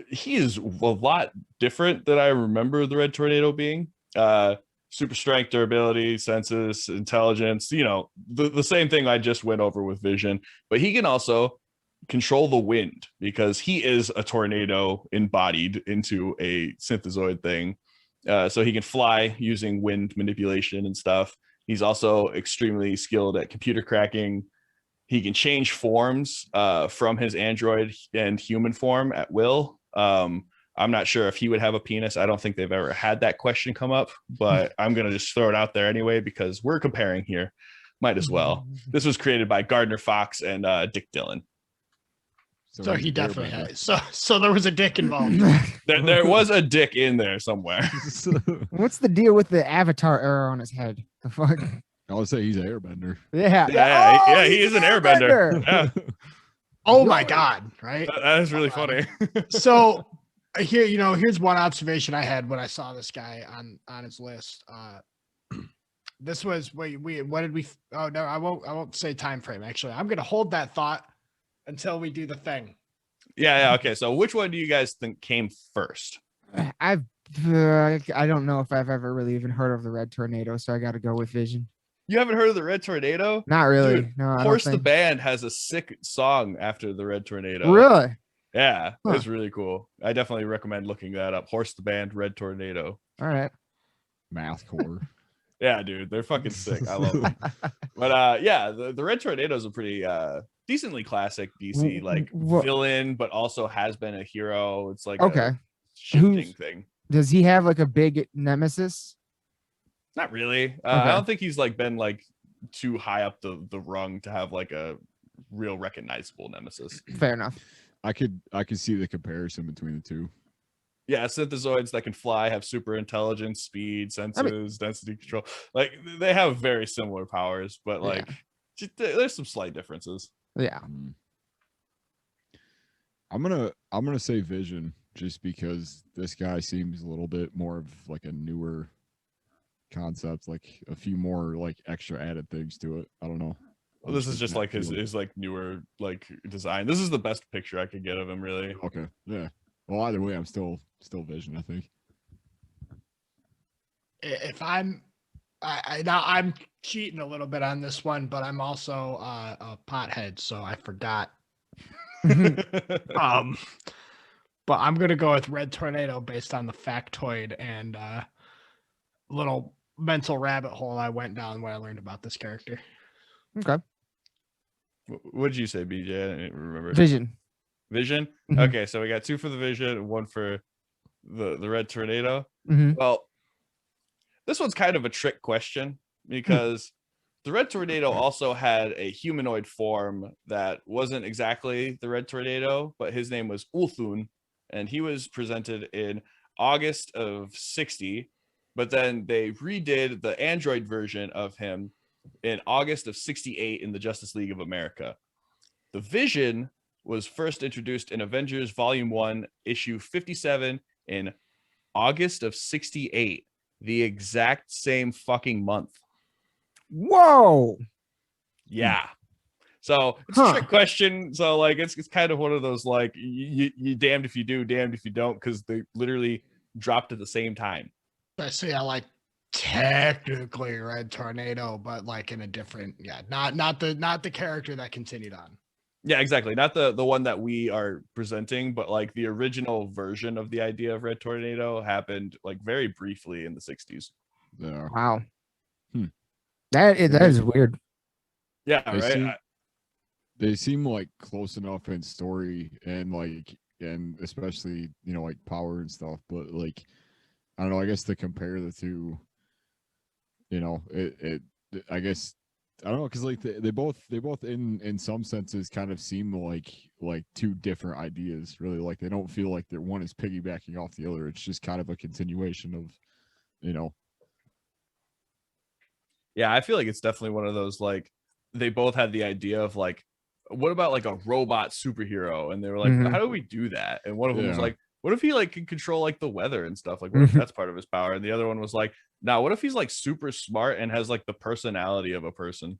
he is a lot different than I remember the Red Tornado being. Super strength, durability, senses, intelligence, the same thing I just went over with Vision, but he can also control the wind because he is a tornado embodied into a synthezoid thing. So he can fly using wind manipulation and stuff. He's also extremely skilled at computer cracking. He can change forms from his android and human form at will. I'm not sure if he would have a penis. I don't think they've ever had that question come up, but I'm going to just throw it out there anyway because we're comparing here. Might as well. This was created by Gardner Fox and Dick Dillon. So he definitely had. So there was a dick involved. There was a dick in there somewhere. What's the deal with the Avatar arrow on his head? The fuck? I would say he's an airbender. Yeah. He is an airbender. Yeah. Oh my God! Right? That is really funny. So here, here's one observation I had when I saw this guy on his list. This was what did we? Oh no, I won't say time frame. Actually, I'm gonna hold that thought until we do the thing. Yeah. Okay. So which one do you guys think came first? I don't know if I've ever really even heard of the Red Tornado, so I got to go with Vision. You haven't heard of the Red Tornado? Not really. Dude, no. Horse the Band has a sick song after the Red Tornado. Really? Yeah, it's really cool. I definitely recommend looking that up. Horse the Band, Red Tornado. All right. Mathcore. Yeah, dude, they're fucking sick. I love them. But yeah, the Red Tornado is a pretty decently classic DC like villain, but also has been a hero. It's like a shifting thing. Does he have like a big nemesis? Not really. I don't think he's like been like too high up the rung to have like a real recognizable nemesis. Fair enough. I could see the comparison between the two. Yeah, synthezoids that can fly, have super intelligence, speed, senses, density control. Like they have very similar powers, but like there's some slight differences. Yeah. I'm gonna say Vision just because this guy seems a little bit more of like a newer concept, like a few more like extra added things to it. I don't know. Well, this is just like his like newer like design. This is the best picture I could get of him, really. Okay. Yeah. Well, either way, I'm still Vision, I think. If I'm cheating a little bit on this one, but I'm also a pothead, so I forgot. But I'm gonna go with Red Tornado based on the factoid and little mental rabbit hole I went down when I learned about this character. Okay. What did you say, BJ? I didn't remember. Vision. Mm-hmm. Okay, so we got 2 for the Vision and 1 for the Red Tornado. Mm-hmm. Well, this one's kind of a trick question because the Red Tornado also had a humanoid form that wasn't exactly the Red Tornado, but his name was Ulthun, and he was presented in August of 60, but then they redid the android version of him in August of 68 in the Justice League of America. The Vision was first introduced in Avengers Volume 1, issue 57 in August of 68, the exact same fucking month. Whoa. Yeah. So it's a trick question. So like it's kind of one of those like you damned if you do, damned if you don't, because they literally dropped at the same time. I see. I like technically Red Tornado, but like in a different, not the character that continued on. Yeah, exactly. Not the one that we are presenting, but like the original version of the idea of Red Tornado happened like very briefly in the 60s. Yeah. Wow. That is weird. Yeah, They right. They seem like close enough in story and especially, you know, like power and stuff, but like I don't know, I guess to compare the two, you know, I guess I don't know, because like they both in some senses kind of seem like two different ideas, really. Like they don't feel like one is piggybacking off the other. It's just kind of a continuation of, you know. Yeah, I feel like it's definitely one of those like they both had the idea of like, what about like a robot superhero? And they were like, how do we do that? And one of them was like, what if he like can control like the weather and stuff? Like, what if that's part of his power? And the other one was like, now what if he's like super smart and has like the personality of a person?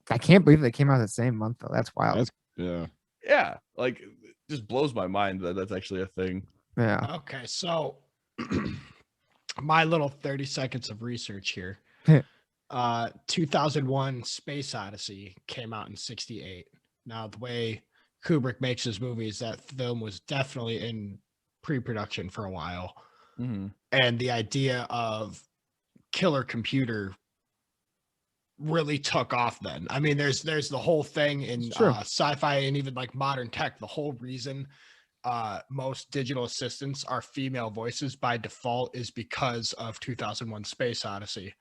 I can't believe they came out the same month though. That's wild. Yeah, like it just blows my mind that that's actually a thing. Yeah. Okay, so my little 30 seconds of research here. 2001 Space Odyssey came out in 68. Now, the way Kubrick makes his movies, that film was definitely in pre-production for a while. And the idea of killer computer really took off then. I mean, there's the whole thing in sci-fi and even like modern tech. The whole reason most digital assistants are female voices by default is because of 2001 Space Odyssey.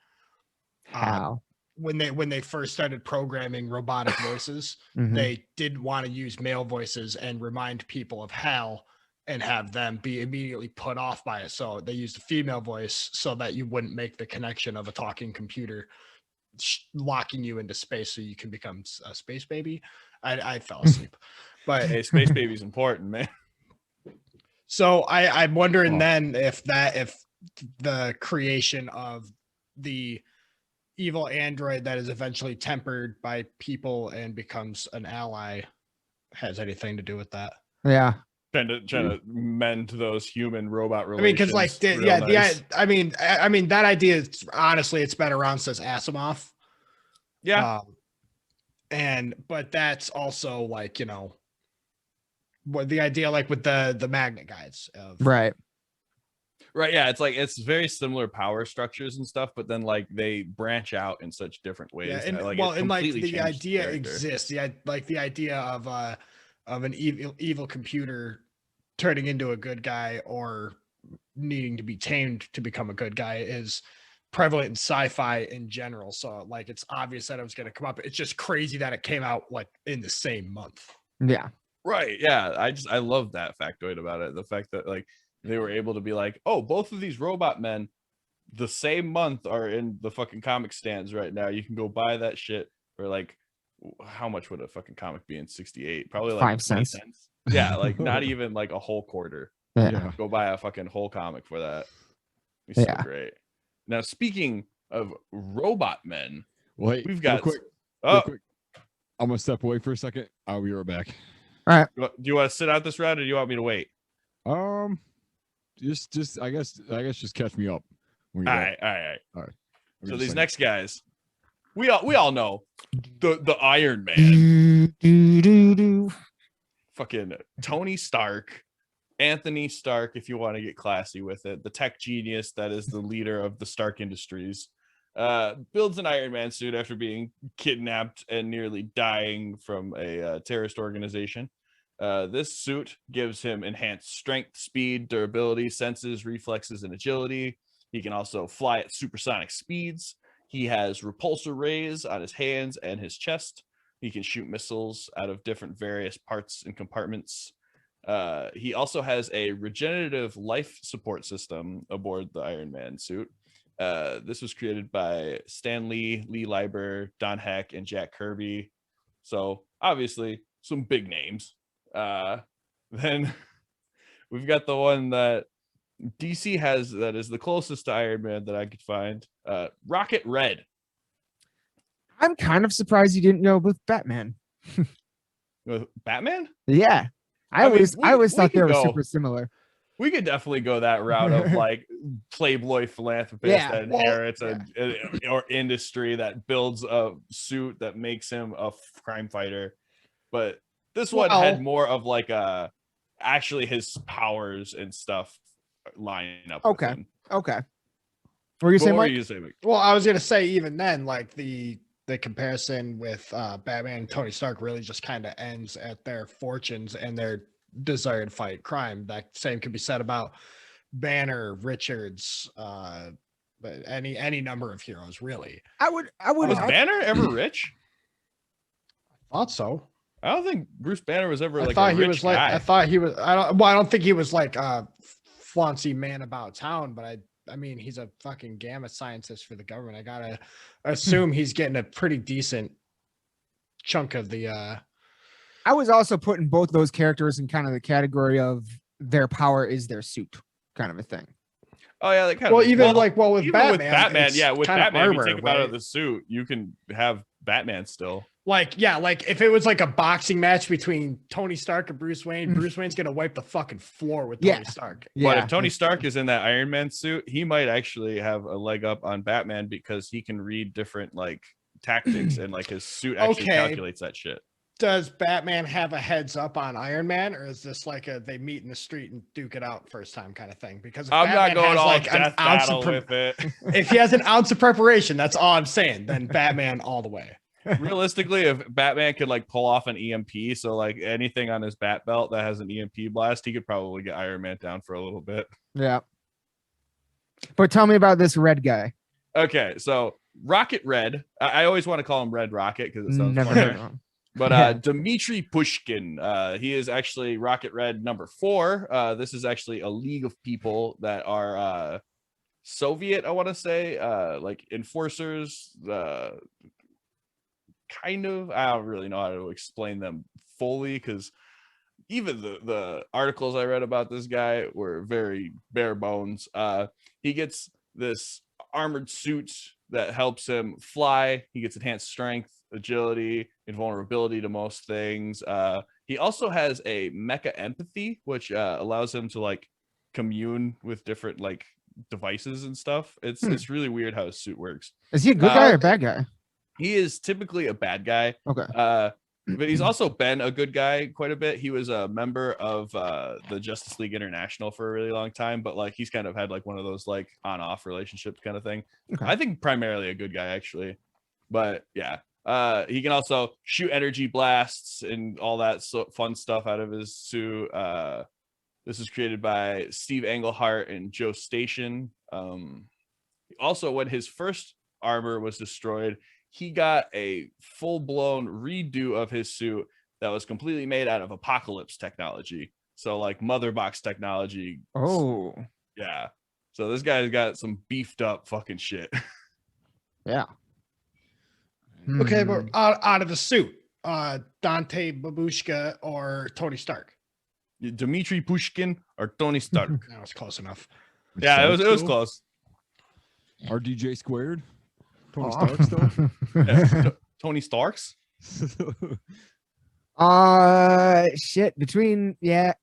How? When they first started programming robotic voices, they didn't want to use male voices and remind people of HAL and have them be immediately put off by it. So they used a female voice so that you wouldn't make the connection of a talking computer locking you into space so you can become a space baby. I fell asleep. But hey, space baby's important, man. So I'm wondering then if the creation of the evil android that is eventually tempered by people and becomes an ally has anything to do with that. Yeah. Trying to mend those human robot relations. I mean, because like I mean that idea is honestly it's been around since Asimov. Yeah. But that's also like, you know, what the idea like with the magnet guys of Right, yeah, it's like it's very similar power structures and stuff, but then like they branch out in such different ways. Yeah, and that, like, well, and like completely the idea character exists. Like the idea of an evil computer turning into a good guy or needing to be tamed to become a good guy is prevalent in sci-fi in general. So like it's obvious that it was going to come up. It's just crazy that it came out like in the same month. Yeah. Right. Yeah. I love that factoid about it. The fact that like they were able to be like, oh, both of these robot men the same month are in the fucking comic stands right now. You can go buy that shit for like, how much would a fucking comic be in 68? Probably like 5 cents. Yeah, like not even like a whole quarter. Yeah. Go buy a fucking whole comic for that. It's so great. Now, speaking of robot men, we've got real quick. I'm gonna step away for a second. I'll be right back. All right. Do you want to sit out this round or do you want me to wait? Just I guess just catch me up. All right. So these next guys, we all know the Iron Man. Fucking Tony Stark, Anthony Stark, if you want to get classy with it, the tech genius that is the leader of the Stark Industries, builds an Iron Man suit after being kidnapped and nearly dying from a terrorist organization. This suit gives him enhanced strength, speed, durability, senses, reflexes, and agility. He can also fly at supersonic speeds. He has repulsor rays on his hands and his chest. He can shoot missiles out of different various parts and compartments. He also has a regenerative life support system aboard the Iron Man suit. This was created by Stan Lee, Lee Leiber, Don Heck, and Jack Kirby. So obviously some big names. Then we've got the one that DC has that is the closest to Iron Man that I could find. Rocket Red. I'm kind of surprised you didn't go with Batman. With Batman? Yeah. I always thought they were super similar. We could definitely go that route of like playboy philanthropist that inherits or industry that builds a suit that makes him a crime fighter. But this one had more of like actually his powers and stuff line up. Okay. With him. Okay. What were you saying, Mike? Well, I was gonna say even then, like the comparison with Batman and Tony Stark really just kind of ends at their fortunes and their desire to fight crime. That same could be said about Banner, Richards, but any number of heroes, really. I would. Was Banner ever rich? I thought so. I don't think Bruce Banner was ever like. I thought a he rich was like. guy. I thought he was. I don't think he was like a flauncy man about town, but I mean, he's a fucking gamma scientist for the government. I gotta assume he's getting a pretty decent chunk of the. I was also putting both those characters in kind of the category of their power is their suit, kind of a thing. Oh yeah, that kind well, of. Even with Batman, with Batman, armor, if you take him out of the suit, you can have Batman still. Like if it was like a boxing match between Tony Stark and Bruce Wayne, Bruce Wayne's gonna wipe the fucking floor with Tony Stark. But if Tony Stark is in that Iron Man suit, he might actually have a leg up on Batman because he can read different like tactics and like his suit actually calculates that shit. Does Batman have a heads up on Iron Man, or is this like they meet in the street and duke it out first time kind of thing? Because if I'm Batman not going has all like death battle with it. If he has an ounce of preparation, that's all I'm saying. Then Batman all the way. Realistically, if Batman could like pull off an EMP, so like anything on his bat belt that has an EMP blast, he could probably get Iron Man down for a little bit. Yeah. But tell me about this red guy. Okay, so Rocket Red. I always want to call him Red Rocket because it sounds funny. But Dmitry Pushkin, he is actually Rocket Red number 4. This is actually a league of people that are Soviet, I want to say, like enforcers, kind of. I don't really know how to explain them fully because even the articles I read about this guy were very bare bones. He gets this armored suit that helps him fly. He gets enhanced strength, agility, invulnerability to most things. He also has a mecha empathy, which allows him to like commune with different like devices and stuff. It's really weird how his suit works. Is he a good guy or a bad guy? He is typically a bad guy. Okay. But he's also been a good guy quite a bit. He was a member of the Justice League International for a really long time, but like he's kind of had like one of those like on-off relationships kind of thing. Okay. I think primarily a good guy actually, but yeah. He can also shoot energy blasts and all that fun stuff out of his suit. This is created by Steve Englehart and Joe Station. Also, when his first armor was destroyed, he got a full-blown redo of his suit that was completely made out of Apocalypse technology. So like mother box technology. Oh. Yeah. So this guy's got some beefed up fucking shit. Yeah. Okay, but out of the suit, Dante Babushka or Tony Stark? Dmitry Pushkin or Tony Stark? That was close enough. Yeah, it was close. RDJ squared? Tony Stark still? Yeah, Tony Starks? Shit. Between the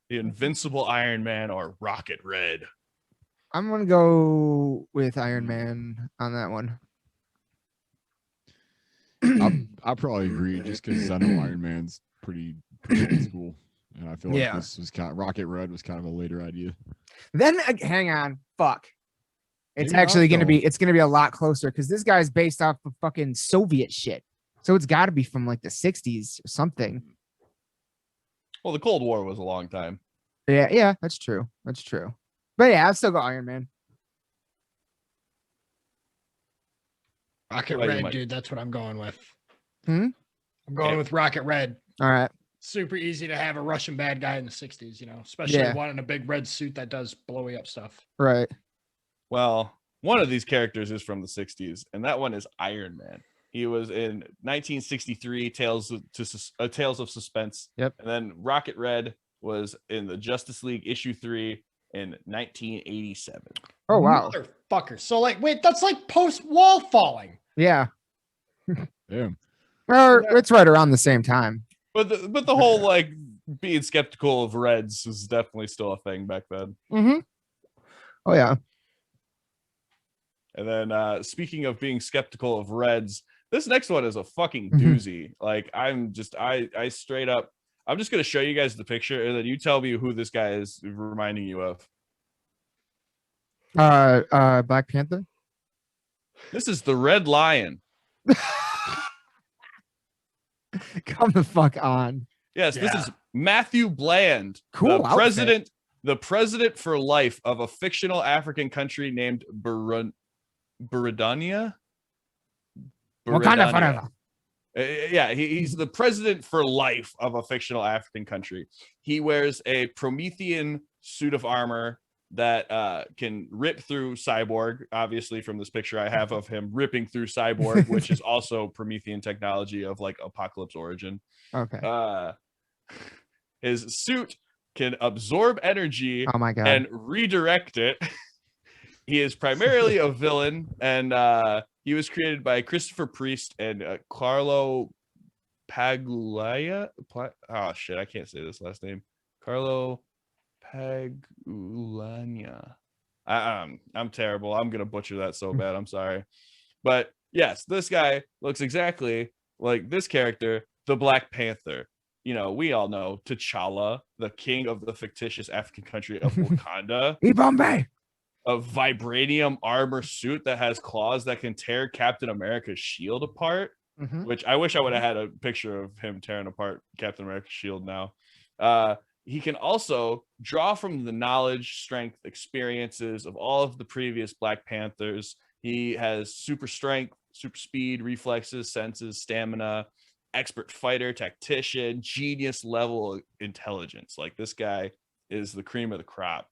Invincible Iron Man or Rocket Red? I'm gonna go with Iron Man on that one. I probably agree just because I know Iron Man's pretty old school, and I feel like this was Rocket Red was kind of a later idea. Then hang on, fuck. It's actually gonna be a lot closer because this guy's based off of fucking Soviet shit, so it's got to be from like the 60s or something. Well, the Cold War was a long time. Yeah, that's true. That's true. But yeah, I'll still go Iron Man. Rocket Red, dude. That's what I'm going with. I'm going with Rocket Red. All right. Super easy to have a Russian bad guy in the 60s, especially one in a big red suit that does blowy up stuff. Right. Well, one of these characters is from the 60s, and that one is Iron Man. He was in 1963 Tales of Suspense. Yep. And then Rocket Red was in the Justice League issue 3 in 1987. Oh wow. Motherfucker. So like, wait, that's like post wall falling. Yeah. Damn. Or it's right around the same time. But the whole like being skeptical of Reds was definitely still a thing back then. Mm-hmm. Oh yeah. And then speaking of being skeptical of Reds, this next one is a fucking doozy. Like I straight up, I'm just gonna show you guys the picture and then you tell me who this guy is reminding you of. Black Panther. This is the Red Lion. Come the fuck on. Yes, This is Matthew Bland, Cool. the president for life of a fictional African country named Buridania. Wakanda forever. Yeah, he's the president for life of a fictional African country. He wears a Promethean suit of armor that can rip through Cyborg, obviously from this picture I have of him ripping through Cyborg, which is also Promethean technology of like Apocalypse origin. Okay. His suit can absorb energy Oh my god. and redirect it. He is primarily a villain, and he was created by Christopher Priest and Carlo Pagulaia. Oh shit, I can't say this last name. Carlo Pagulaia. I'm terrible. I'm gonna butcher that so bad. I'm sorry, but yes, this guy looks exactly like this character, the Black Panther. You know, we all know T'Challa, the king of the fictitious African country of Wakanda. Bombay. A vibranium armor suit that has claws that can tear Captain America's shield apart, which I wish I would have had a picture of him tearing apart Captain America's shield now. He can also draw from the knowledge, strength, experiences of all of the previous Black Panthers. He has super strength, super speed, reflexes, senses, stamina, expert fighter, tactician, genius level intelligence. Like this guy is the cream of the crop.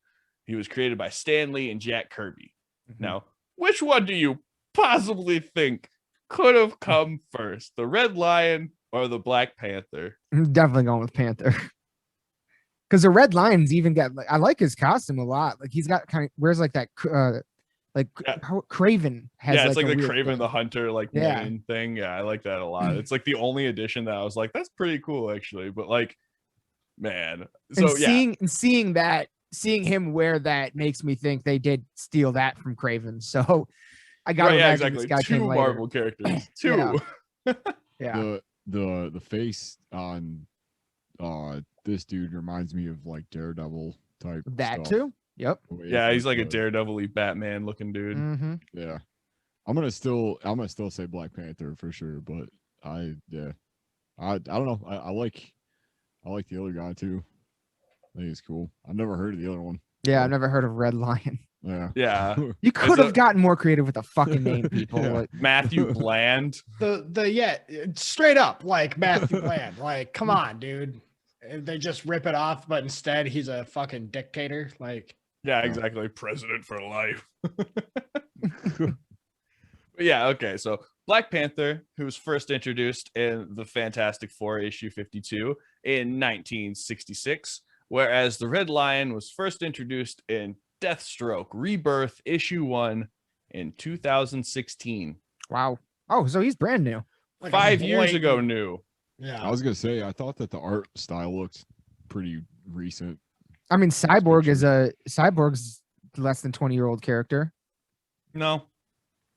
He was created by Stan Lee and Jack Kirby. Now, which one do you possibly think could have come first, the Red Lion or the Black Panther? I'm definitely going with Panther. Because the Red Lion's even got, like, I like his costume a lot. Like he's got kind of wears like that, Craven has. Yeah, it's like the weird Craven thing. the Hunter main thing. Yeah, I like that a lot. It's like the only addition that I was like, that's pretty cool actually. But like, man, so seeing him wear that makes me think they did steal that from Craven. So I got exactly. Two Marvel characters. Two. Yeah. The face on this dude reminds me of like Daredevil type. That stuff. too. Yep. Yeah, he's like a Daredevil-y Batman looking dude. Yeah. I'm gonna still say Black Panther for sure, but I don't know. I like the other guy too. I think it's cool. I've never heard of the other one. Yeah, I've never heard of Red Lion. Yeah. You could have gotten more creative with the fucking name, people. Yeah. Matthew Bland. Straight up like Matthew Bland. Like, come on, dude. They just rip it off, but instead he's a fucking dictator. Like, yeah, exactly. President for life. Yeah, okay. So Black Panther, who was first introduced in the Fantastic Four issue 52 in 1966, whereas the Red Lion was first introduced in Deathstroke Rebirth issue 1 in 2016. Wow. Oh, so he's brand new. like 5 years ago new. Yeah. I was gonna say I thought that the art style looked pretty recent. I mean, Cyborg's less than 20-year-old character. No.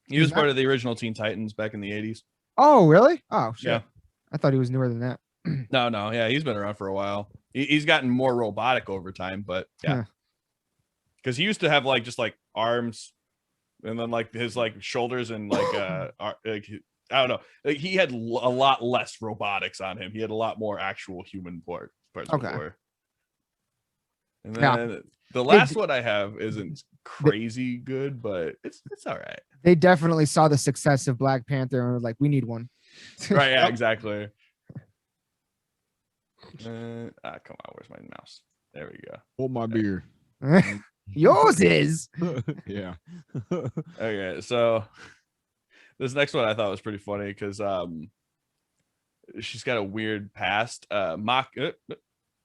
He was part of the original Teen Titans back in the 80s. Oh, really? Oh, shit. Yeah. I thought he was newer than that. No. Yeah, he's been around for a while. He's gotten more robotic over time, but yeah. Because he used to have like just like arms and then like his like shoulders and like I don't know. Like he had a lot less robotics on him. He had a lot more actual human parts before. And then the last one I have isn't crazy good, but it's all right. They definitely saw the success of Black Panther and were like, we need one. Right, yeah, exactly. Come on, where's my mouse? There we go. Hold my beer. Yours is. Yeah. Okay, so This next one I thought was pretty funny because she's got a weird past.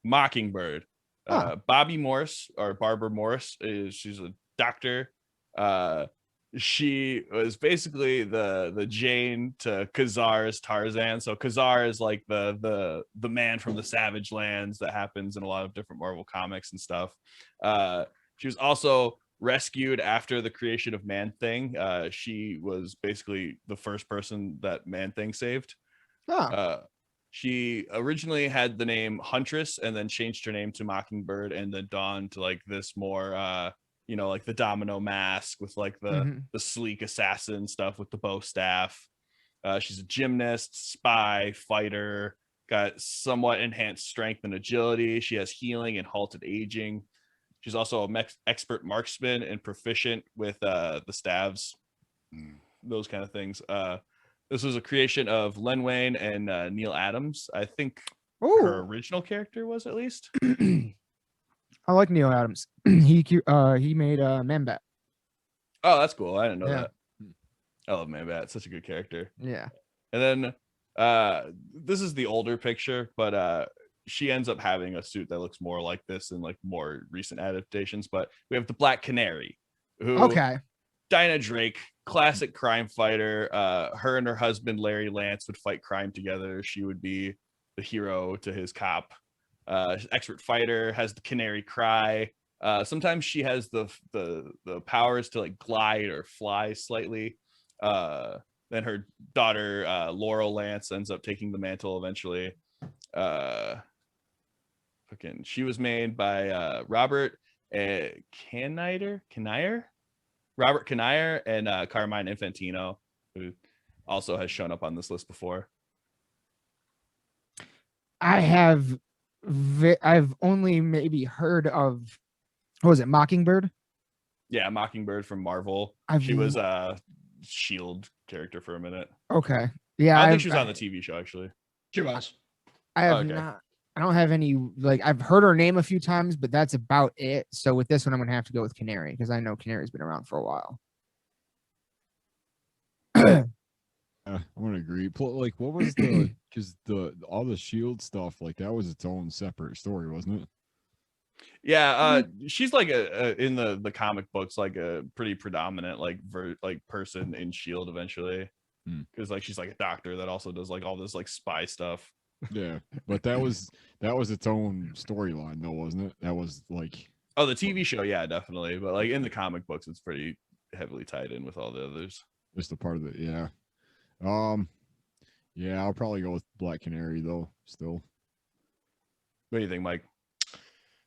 Mockingbird. Bobby Morse or Barbara Morse she's a doctor. She was basically the Jane to Khazar's Tarzan. So Khazar is like the man from the Savage Lands that happens in a lot of different Marvel comics and stuff. She was also rescued after the creation of Man-Thing. She was basically the first person that Man-Thing saved. She originally had the name Huntress and then changed her name to Mockingbird and then donned to like this more like the domino mask with like the sleek assassin stuff with the bow staff. She's a gymnast, spy, fighter, got somewhat enhanced strength and agility. She has healing and halted aging. She's also an expert marksman and proficient with the staves, those kind of things. This was a creation of Len Wein and Neil Adams. I think her original character was, at least. I like Neil Adams. he made Man-Bat. Oh, that's cool. I didn't know that. I love Man-Bat. Such a good character. Yeah. And then this is the older picture, but she ends up having a suit that looks more like this in like more recent adaptations. But we have the Black Canary, who Dinah Drake, classic crime fighter. Her and her husband Larry Lance would fight crime together. She would be the hero to his cop. Expert fighter, has the canary cry. Sometimes she has the powers to like glide or fly slightly. Then her daughter Laurel Lance ends up taking the mantle eventually. She was made by Robert Canaire and Carmine Infantino, who also has shown up on this list before. I've only maybe heard of, what was it, Mockingbird? Yeah, Mockingbird from Marvel. She was a Shield character for a minute. Okay. Yeah, I think she was on the TV show actually. She was. I have not. I don't have any, like, I've heard her name a few times, but that's about it. So with this one, I'm going to have to go with Canary because I know Canary's been around for a while. I want to agree. Like, what was because all the Shield stuff, like that was its own separate story, wasn't it? Yeah, she's like in the comic books, like a pretty predominant like person in Shield eventually, because like she's like a doctor that also does like all this like spy stuff. Yeah, but that was its own storyline though, wasn't it? That was like, oh, the TV show, yeah, definitely. But like in the comic books, it's pretty heavily tied in with all the others. Just a part of it, yeah. Yeah, I'll probably go with Black Canary though. Still, what do you think, Mike?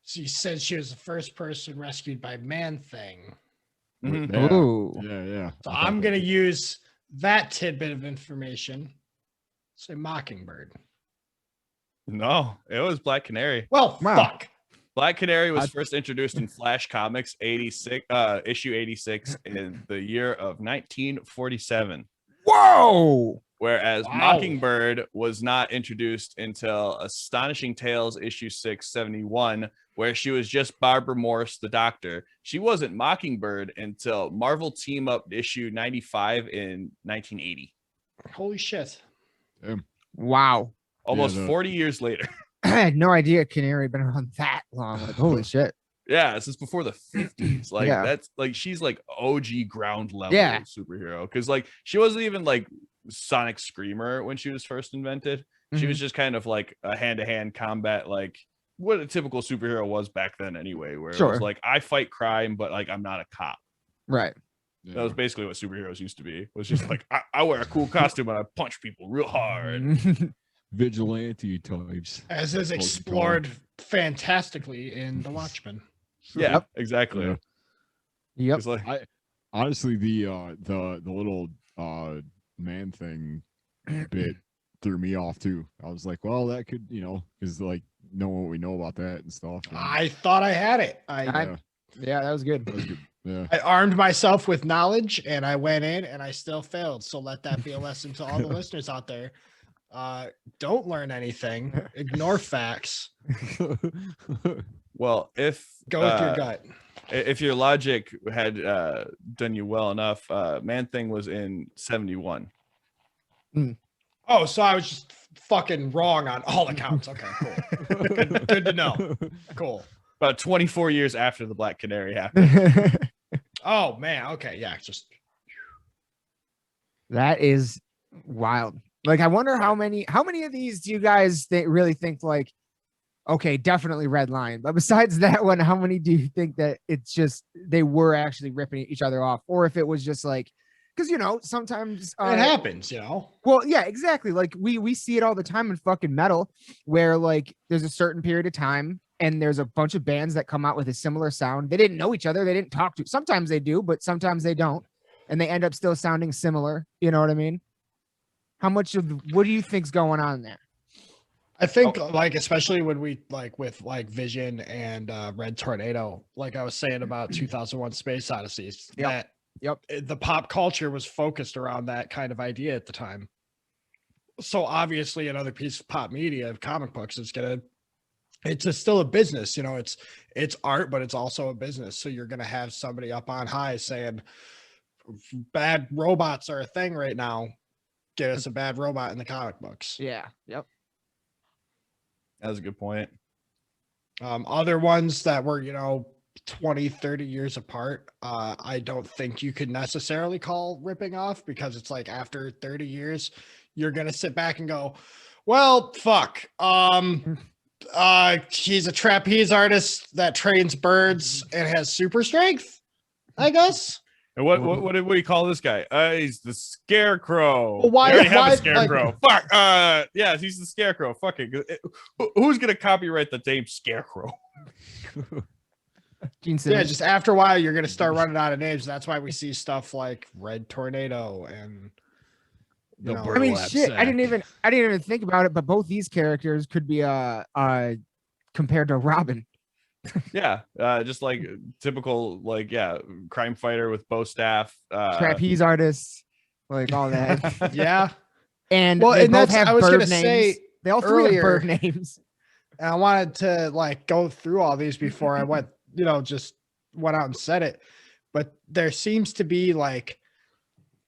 She said she was the first person rescued by Man-Thing. Mm-hmm. Yeah. So I'm gonna use that tidbit of information. Say Mockingbird. No, it was Black Canary. Well, fuck. Black Canary was first introduced in Flash Comics issue 86 in the year of 1947. Whoa! Whereas Mockingbird was not introduced until Astonishing Tales issue 671, where she was just Barbara Morse, the Doctor. She wasn't Mockingbird until Marvel Team Up issue 95 in 1980. Holy shit. Wow. Almost 40 years later. I had no idea Canary had been around that long. Like, holy shit. Yeah, since before the 50s. Like, that's like, she's like OG ground level superhero. Because like, she wasn't even like Sonic Screamer when she was first invented. She was just kind of like a hand-to-hand combat, like what a typical superhero was back then anyway, where it was like, I fight crime, but like, I'm not a cop. Right. That was basically what superheroes used to be. It was just like, I wear a cool costume and I punch people real hard. Vigilante types, as is explored fantastically in The Watchmen. Yeah, exactly. Yep. Like, honestly, the little Man-Thing bit threw me off too. I was like, well, that could, because like knowing what we know about that and stuff. I thought I had it. Yeah, that was good. That was good. Yeah. I armed myself with knowledge and I went in and I still failed. So let that be a lesson to all the listeners out there. Don't learn anything. Ignore facts. Well, if go with your gut. If your logic had done you well enough, Man-Thing was in 71. Oh, so I was just fucking wrong on all accounts. Okay, cool. Good to know. Cool. About 24 years after the Black Canary happened. Oh man. Okay. Yeah. Just that is wild. Like, I wonder how many of these do you guys really think like, okay, definitely red line. But besides that one, how many do you think that it's just they were actually ripping each other off, or if it was just like, because sometimes it happens, Well, yeah, exactly. Like we see it all the time in fucking metal, where like there's a certain period of time and there's a bunch of bands that come out with a similar sound. They didn't know each other, they didn't talk to. Sometimes they do, but sometimes they don't, and they end up still sounding similar. You know what I mean? How much of what do you think's going on there? I think like, especially when we like with like Vision and Red Tornado, like I was saying about 2001 Space Odysseys, that the pop culture was focused around that kind of idea at the time. So obviously another piece of pop media, comic books, it's still a business, it's art, but it's also a business. So you're going to have somebody up on high saying bad robots are a thing right now. Get us a bad robot in the comic books. Yeah. Yep. That was a good point. Other ones that were, 20, 30 years apart, I don't think you could necessarily call ripping off, because it's like after 30 years, you're going to sit back and go, well, fuck. He's a trapeze artist that trains birds and has super strength, I guess. And what do you call this guy? He's the Scarecrow. Well, why have a Scarecrow? Fuck. Yeah, he's the Scarecrow. Fuck it. Who's gonna copyright the name Scarecrow? Yeah, just after a while, you're gonna start running out of names. That's why we see stuff like Red Tornado and. I mean, shit. I didn't even think about it, but both these characters could be compared to Robin. Yeah, just like typical, like crime fighter with bow staff, trapeze artists, like all that. Yeah, and that's I was gonna say they all three have bird names. And I wanted to like go through all these before I went, just went out and said it, but there seems to be like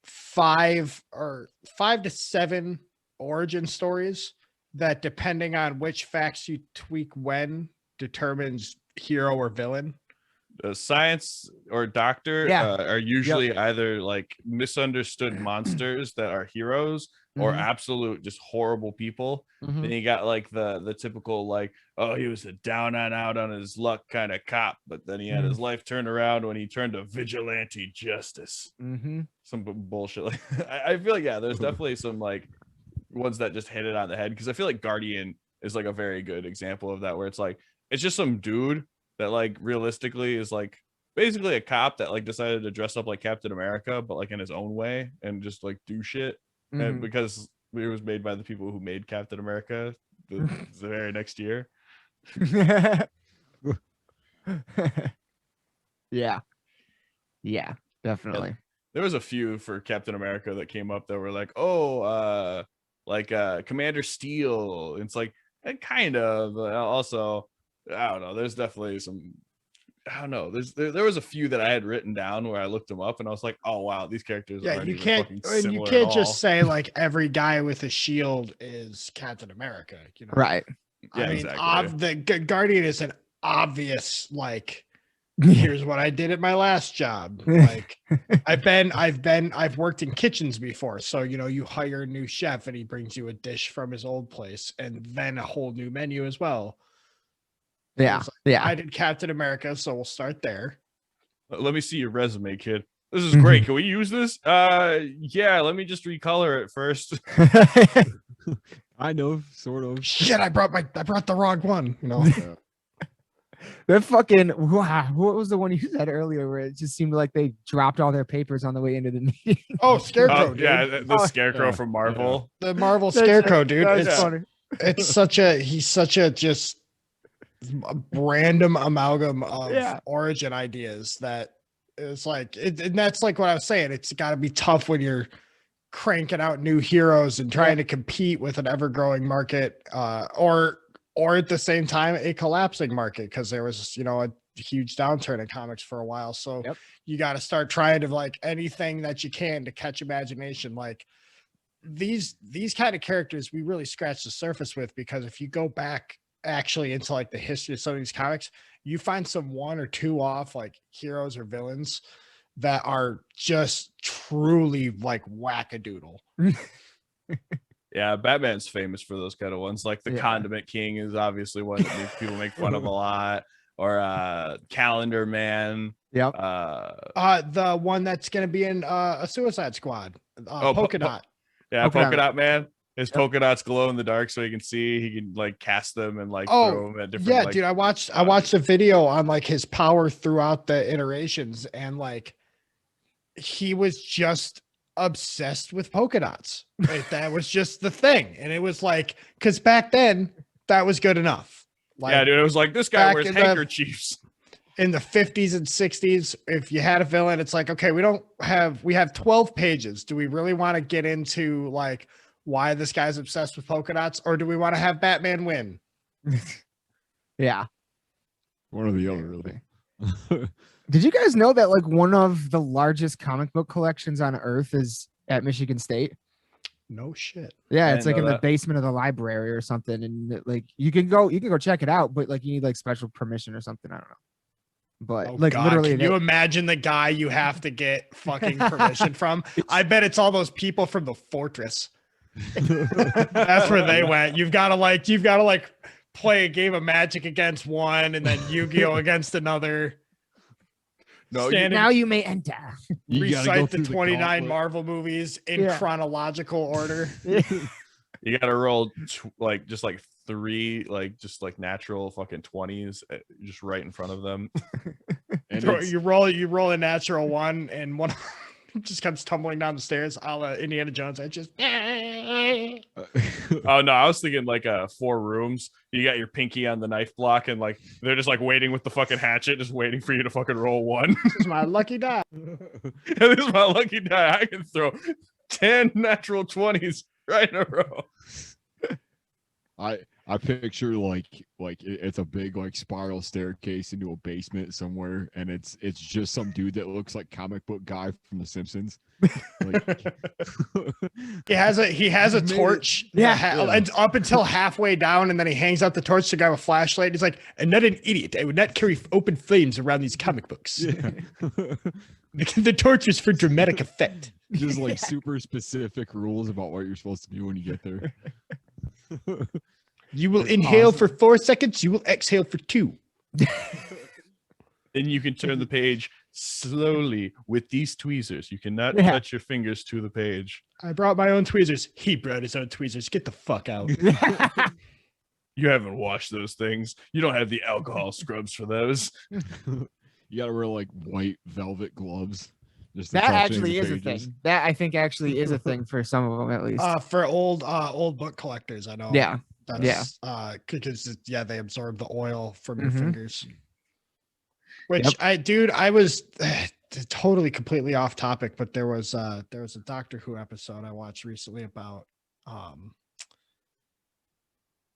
5 to 7 origin stories that, depending on which facts you tweak when, determines hero or villain. Science or doctor are usually either like misunderstood monsters that are heroes or absolute just horrible people. Then you got like the typical like, oh, he was a down and out on his luck kind of cop, but then he had his life turned around when he turned to vigilante justice. Some bullshit. Like I feel like there's definitely some like ones that just hit it on the head, because I feel like Guardian is like a very good example of that, where it's like it's just some dude that like realistically is like basically a cop that like decided to dress up like Captain America, but like in his own way and just like do shit. And because it was made by the people who made Captain America the very next year. Yeah, definitely. And there was a few for Captain America that came up that were like, Commander Steel. It's like, kind of, but also, I don't know. There's definitely some. I don't know. There was a few that I had written down where I looked them up and I was like, oh wow, these characters. Yeah, you can't just say like every guy with a shield is Captain America. Right? Yeah, I mean, exactly. The Guardian is an obvious like. Here's what I did at my last job. Like I've worked in kitchens before. So, you hire a new chef and he brings you a dish from his old place and then a whole new menu as well. Yeah. I did Captain America, so we'll start there. Let me see your resume, kid. This is great. Can we use this? Yeah, let me just recolor it first. I know, sort of. Shit, I brought the wrong one, That fucking what was the one you said earlier where it just seemed like they dropped all their papers on the way into the meeting? Oh, Scarecrow. The Scarecrow from Marvel. The Marvel Scarecrow, dude. It's funny. He's such a just a random amalgam of origin ideas that it's like and that's like what I was saying. It's got to be tough when you're cranking out new heroes and trying to compete with an ever-growing market, or at the same time a collapsing market, because there was huge downturn in comics for a while. So you got to start trying to like anything that you can to catch imagination. Like these kind of characters we really scratch the surface with, because if you go back actually into like the history of some of these comics, you find some one or two off like heroes or villains that are just truly like wackadoodle. Yeah, Batman's famous for those kind of ones. Like the Condiment King is obviously one that people make fun of a lot. Or Calendar Man. Yep. The one that's gonna be in a Suicide Squad. Polka Dot. Polka Dot Man. His polka dots glow in the dark, so he can see. He can like cast them and like throw them at different. Yeah, like, dude. I watched a video on like his power throughout the iterations, and like he was just obsessed with polka dots. Like, that was just the thing, and it was like because back then that was good enough. Like, yeah, dude. It was like this guy wears handkerchiefs. In the 50s and 60s, if you had a villain, it's like, okay, we have 12 pages. Do we really want to get into like why this guy's obsessed with polka dots, or do we want to have Batman win? Yeah. One or the other, really. Did you guys know that like one of the largest comic book collections on earth is at Michigan State? No shit. Yeah, it's like in the basement of the library or something, and like you can go check it out, but like you need like special permission or something. I don't know. But like literally, can you imagine the guy you have to get fucking permission from? I bet it's all those people from the Fortress. That's where they went. You've got to like play a game of Magic against one, and then Yu-Gi-Oh against another. No, now you may enter. Recite the 29 Marvel movies in chronological order. You got to roll just three, just like natural fucking 20s, just right in front of them. And you roll a natural one, and one just comes tumbling down the stairs, a la Indiana Jones. I just. Oh no, I was thinking like 4 rooms. You got your pinky on the knife block, and like they're just like waiting with the fucking hatchet, just waiting for you to fucking roll one. This is my lucky die. This is my lucky die. I can throw 10 natural 20s right in a row. I picture like it's a big like spiral staircase into a basement somewhere, and it's just some dude that looks like comic book guy from The Simpsons. Like, he has a torch, and up until halfway down, and then he hangs out the torch to the guy with a flashlight. He's like, "I'm not an idiot. I would not carry open flames around these comic books. Yeah. The torch is for dramatic effect." Just like super specific rules about what you're supposed to do when you get there. You will inhale for 4 seconds. You will exhale for 2. And you can turn the page slowly with these tweezers. You cannot touch your fingers to the page. I brought my own tweezers. He brought his own tweezers. Get the fuck out. You haven't washed those things. You don't have the alcohol scrubs for those. You gotta wear like white velvet gloves. That actually is a thing. That I think actually is a thing for some of them, at least. For old book collectors, I know. Yeah. That's, because they absorb the oil from your fingers. Which I was totally completely off topic, but there was a Doctor Who episode I watched recently about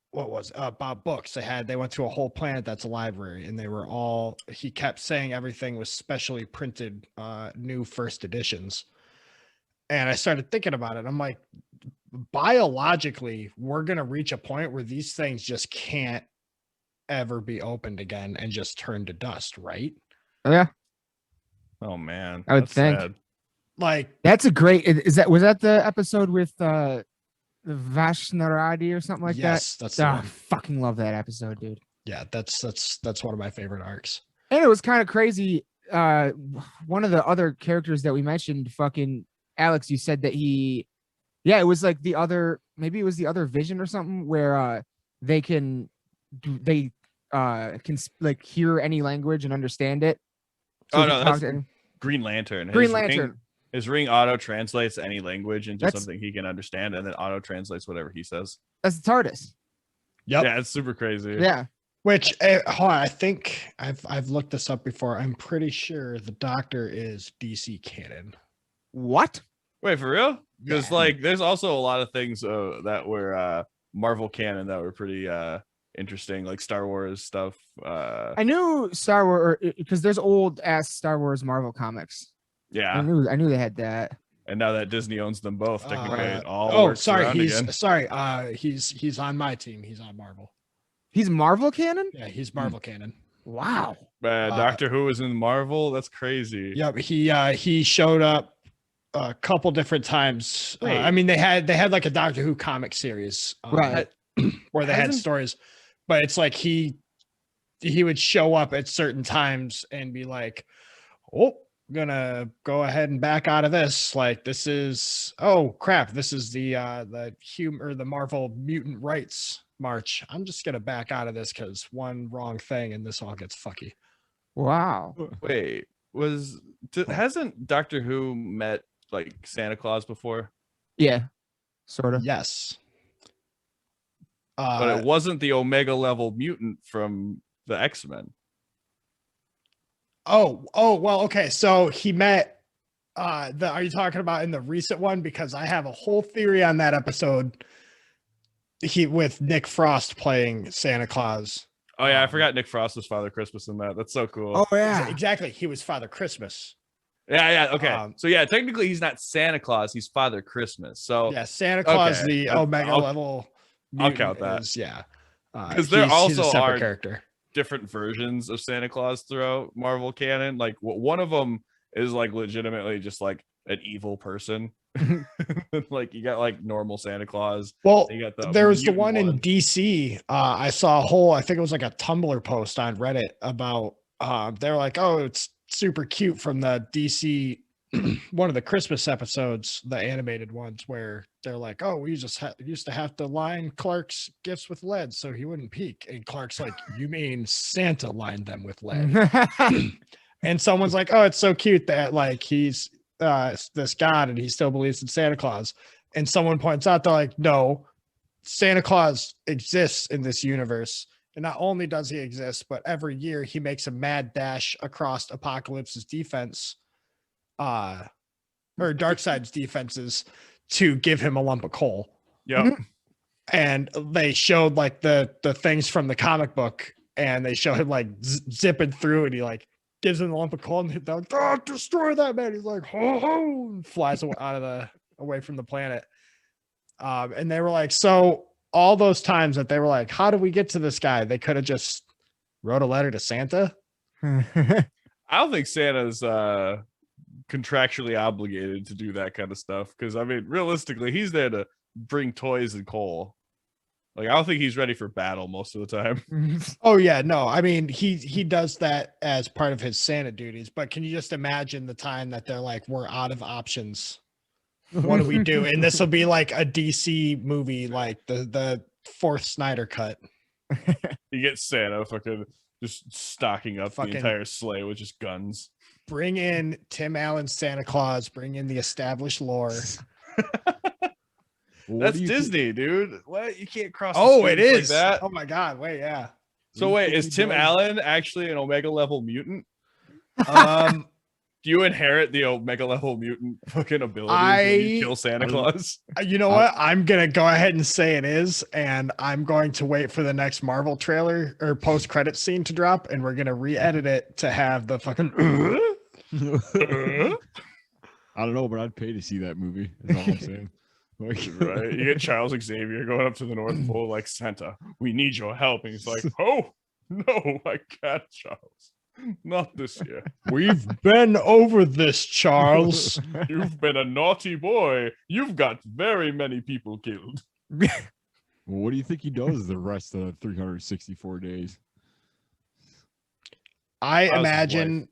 what was about books. They went to a whole planet that's a library, and he kept saying everything was specially printed new first editions. And I started thinking about it. I'm like, biologically, we're going to reach a point where these things just can't ever be opened again and just turn to dust, right? Yeah. Oh man. I would think. Sad. Like, that's a great, was that the episode with Vashnaradi or something like that? Yes, that's I fucking love that episode, dude. Yeah, that's one of my favorite arcs. And it was kind of crazy. One of the other characters that we mentioned, fucking Alex, you said that it was like maybe it was the other Vision or something, where they can like hear any language and understand it. So that's Green Lantern. Green Lantern. His ring auto translates any language into something he can understand, and then auto translates whatever he says. That's the TARDIS. Yep. Yeah, it's super crazy. Yeah. Which I think I've looked this up before. I'm pretty sure the Doctor is DC canon. What? Wait, for real? Because like there's also a lot of things that were Marvel canon that were pretty interesting, like Star Wars stuff. I knew Star Wars because there's old ass Star Wars Marvel comics. Yeah, I knew they had that. And now that Disney owns them both, technically, it all oh, works sorry, around again. he's on my team. He's on Marvel. He's Marvel canon? Yeah, he's Marvel canon. Wow. Doctor Who is in Marvel. That's crazy. Yeah, he showed up a couple different times. Wait. I mean, they had like a Doctor Who comic series, Right. where they had stories, but it's like he would show up at certain times and be like, "Oh, I'm gonna go ahead and back out of this. Like, this is oh crap, this is the Marvel Mutant Rights March. I'm just gonna back out of this because one wrong thing and this all gets fucky." Wow. Wait, hasn't Doctor Who met like Santa Claus before? Yeah, sort of. Yes. But it wasn't the Omega level mutant from the X-Men. Oh, well, okay. So he met are you talking about in the recent one? Because I have a whole theory on that episode. With Nick Frost playing Santa Claus. Oh yeah, I forgot Nick Frost was Father Christmas in that. That's so cool. Oh yeah. Exactly. He was Father Christmas. Yeah, okay. So yeah, technically he's not Santa Claus, he's Father Christmas. So yeah, Santa Claus, okay. the Omega level. I'll count that. Because there also he's a separate are character. Different versions of Santa Claus throughout Marvel canon. Like one of them is like legitimately just like an evil person. Like you got like normal Santa Claus. Well, you got there was the one in DC. I saw a whole, I think it was like a Tumblr post on Reddit about they're like, oh, it's super cute from the DC one of the Christmas episodes, the animated ones, where they're like, oh, we used to have to line Clark's gifts with lead so he wouldn't peek. And Clark's like, you mean Santa lined them with lead? And someone's like, oh, it's so cute that like he's this god and he still believes in Santa Claus. And someone points out, they're like, no, Santa Claus exists in this universe. And not only does he exist, but every year he makes a mad dash across Apocalypse's defense, or Darkseid's defenses, to give him a lump of coal. Yep. And they showed like the things from the comic book, and they show him like zipping through, and he like gives him a lump of coal, and they're like, oh, destroy that man. He's like, ho ho, and flies away from the planet. And they were like, so all those times that they were like, how do we get to this guy? They could have just wrote a letter to Santa. I don't think Santa's contractually obligated to do that kind of stuff, because I mean, realistically, he's there to bring toys and coal. Like, I don't think he's ready for battle most of the time. Oh yeah, no, I mean, he does that as part of his Santa duties, but can you just imagine the time that they're like, we're out of options, what do we do? And this will be like a DC movie, like the fourth Snyder cut. You get Santa fucking just stocking up the entire sleigh with just guns. Bring in Tim Allen's Santa Claus, bring in the established lore. That's Disney, dude. What? You can't cross. Oh, it is. Like that. Oh my God. Wait, yeah. So wait, is Tim Allen actually an Omega level mutant? Do you inherit the Omega level mutant fucking abilities when you kill Santa Claus? You know what? I'm gonna go ahead and say it is, and I'm going to wait for the next Marvel trailer or post-credit scene to drop, and we're gonna re-edit it to have the fucking. I don't know, but I'd pay to see that movie. That's all I'm saying. Like, right? You get Charles Xavier going up to the North Pole like, Santa, we need your help, and he's like, oh no, I can't, Charles. Not this year. We've been over this, Charles. You've been a naughty boy. You've got very many people killed. Well, what do you think he does the rest of 364 days? I imagine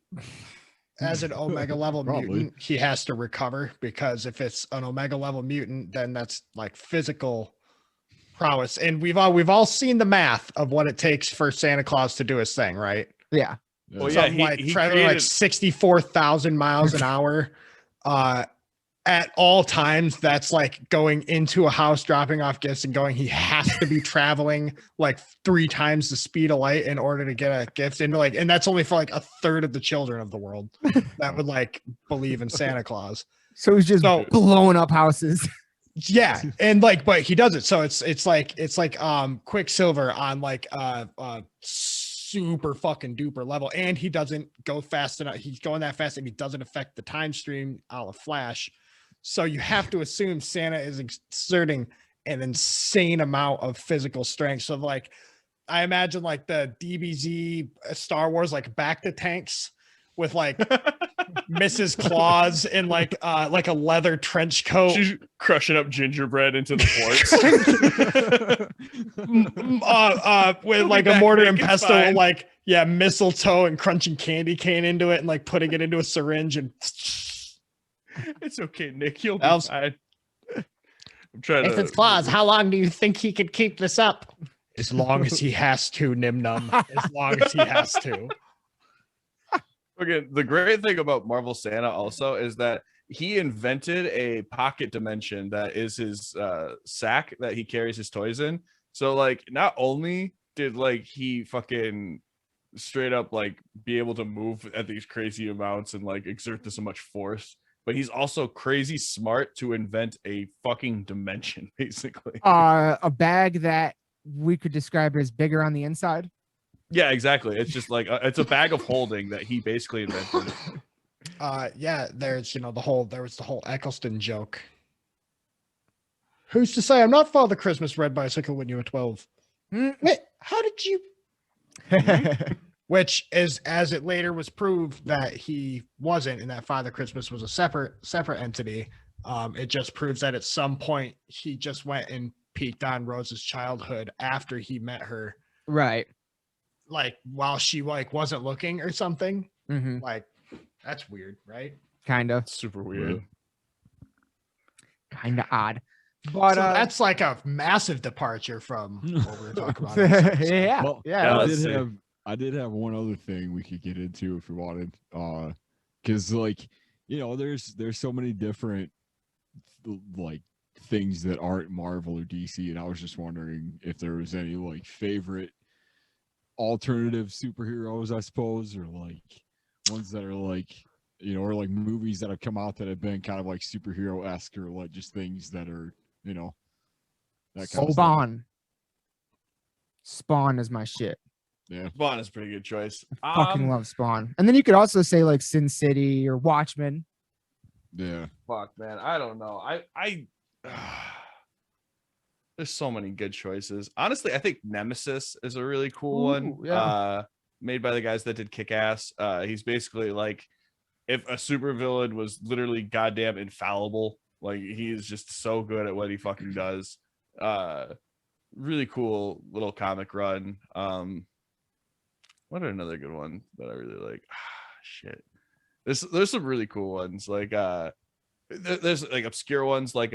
as an Omega level mutant, he has to recover, because if it's an Omega level mutant, then that's like physical prowess. And we've all seen the math of what it takes for Santa Claus to do his thing, right? Yeah. Well, yeah, he traveling like 64,000 miles an hour at all times. That's like going into a house, dropping off gifts, and going. He has to be traveling like 3 times the speed of light in order to get a gift. And like, and that's only for like a third of the children of the world that would like believe in Santa Claus. So he's just blowing up houses. Yeah, and like, but he does it. So it's like Quicksilver on like super fucking duper level, and he doesn't go fast enough. He's going that fast, and he doesn't affect the time stream a la Flash. So you have to assume Santa is exerting an insane amount of physical strength. So like, I imagine like the DBZ Star Wars like back to tanks with like Mrs. Claus in like a leather trench coat. She's crushing up gingerbread into the forts. With like a mortar and pestle, like mistletoe and crunching candy cane into it and like putting it into a syringe and it's okay, Nick. You'll be fine. I'm trying if it's Claus, how long do you think he could keep this up? As long as he has to, Nim Num. As long as he has to. Okay, the great thing about Marvel Santa also is that he invented a pocket dimension that is his sack that he carries his toys in. So like, not only did like he fucking straight up like be able to move at these crazy amounts and like exert this much force, but he's also crazy smart to invent a fucking dimension, basically. A bag that we could describe as bigger on the inside. Yeah, exactly. It's just like it's a bag of holding that he basically invented. There's there was the whole Eccleston joke. Who's to say I'm not Father Christmas red bicycle when you were 12? Wait, how did you? Which is, as it later was proved that he wasn't, and that Father Christmas was a separate entity. It just proves that at some point he just went and peeked on Rose's childhood after he met her, right? Like while she like wasn't looking or something. Mm-hmm. Like that's weird, right? Kind of super weird, kind of odd. But so that's like a massive departure from what we were talking about. Yeah, well, yeah. I did have one other thing we could get into if we wanted, because like there's so many different like things that aren't Marvel or DC, and I was just wondering if there was any like favorite alternative superheroes, I suppose, or like ones that are like or like movies that have come out that have been kind of like superhero-esque, or like just things that are that kind of stuff. Spawn is my shit. Yeah, Spawn is a pretty good choice. I fucking love Spawn. And then you could also say like Sin City or Watchmen. Yeah. Fuck, man. I don't know. I there's so many good choices. Honestly, I think Nemesis is a really cool one. Yeah. Made by the guys that did Kick-Ass. He's basically like if a supervillain was literally goddamn infallible. Like he's just so good at what he fucking does. Really cool little comic run. What are another good one that I really like? Shit. There's some really cool ones. Like there's like obscure ones like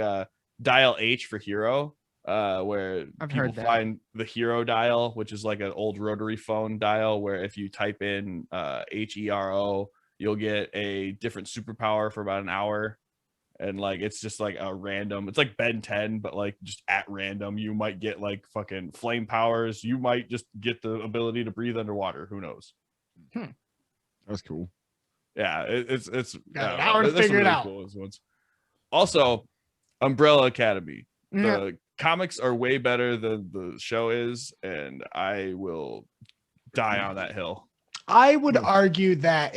Dial H for Hero, where people find the Hero dial, which is like an old rotary phone dial where if you type in HERO, you'll get a different superpower for about an hour. And like it's just like a random, it's like Ben 10, but like just at random. You might get like fucking flame powers, you might just get the ability to breathe underwater, who knows. That's cool. Yeah, it's got an hour to figure it out. Cool ones. Also, Umbrella Academy. The comics are way better than the show is, and I will die on that hill. I would argue that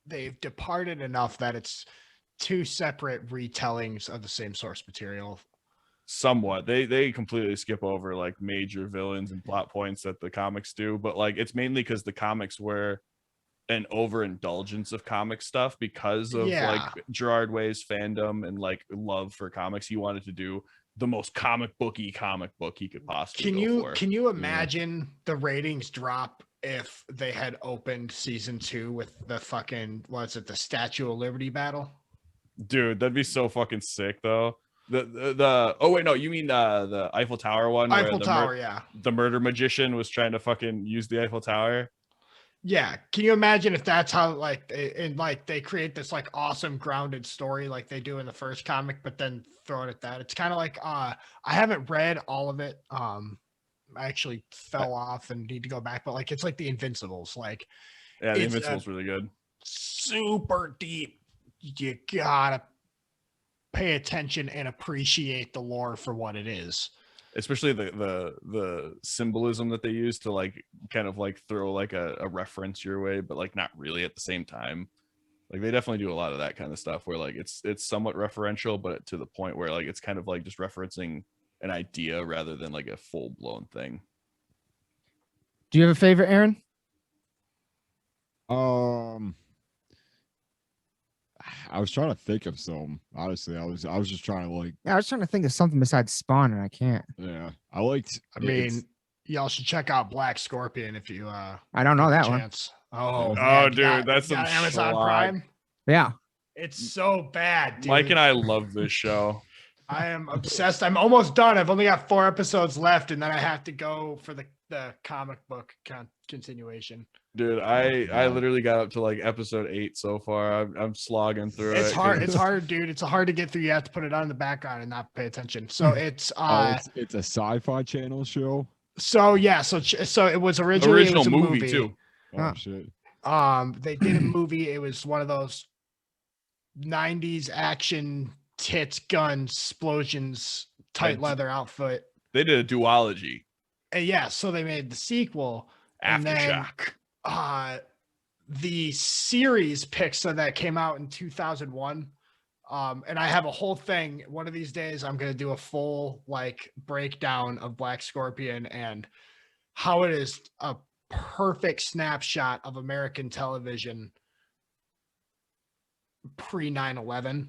they've departed enough that it's two separate retellings of the same source material. Somewhat. They completely skip over like major villains and plot points that the comics do, but like it's mainly because the comics were an overindulgence of comic stuff because of like Gerard Way's fandom and like love for comics. He wanted to do the most comic book he could possibly. Can you imagine the ratings drop if they had opened season 2 with the fucking the Statue of Liberty battle? Dude, that'd be so fucking sick though. The oh wait, no, you mean the Eiffel Tower one? Eiffel Tower, the murder magician was trying to fucking use the Eiffel Tower. Yeah, can you imagine if that's how like they create this like awesome grounded story like they do in the first comic, but then throw it at that? It's kind of like I haven't read all of it. I actually fell off and need to go back, but like it's like the Invincibles. Like the Invincibles really good. Super deep. You gotta pay attention and appreciate the lore for what it is. Especially the symbolism that they use to like kind of like throw like a reference your way, but like not really at the same time. Like they definitely do a lot of that kind of stuff where like it's somewhat referential, but to the point where like it's kind of like just referencing an idea rather than like a full blown thing. Do you have a favorite, Aaron? I was trying to think of some. Honestly, I was just trying to like. Yeah, I was trying to think of something besides Spawn, and I can't. Yeah, I liked. I mean, y'all should check out Black Scorpion if you. I don't know that chance. Oh, man, dude, that's some Amazon schlock. Prime. one. Yeah. It's so bad, dude. Mike and I love this show. I am obsessed. I'm almost done. I've only got 4 episodes left, and then I have to go for the comic book continuation. Dude, I literally got up to like episode 8 so far. I'm slogging through it. It's hard. It's hard, dude. It's hard to get through. You have to put it on in the background and not pay attention. So it's it's a Sci-Fi Channel show. So yeah, so it was originally original movie too. Oh shit. They did a movie. It was one of those 90s action tits, guns, explosions, tight leather outfit. They did a duology. And yeah, so they made the sequel. Aftershock. The series Pixar that came out in 2001. And I have a whole thing. One of these days, I'm going to do a full like breakdown of Black Scorpion and how it is a perfect snapshot of American television pre 9/11.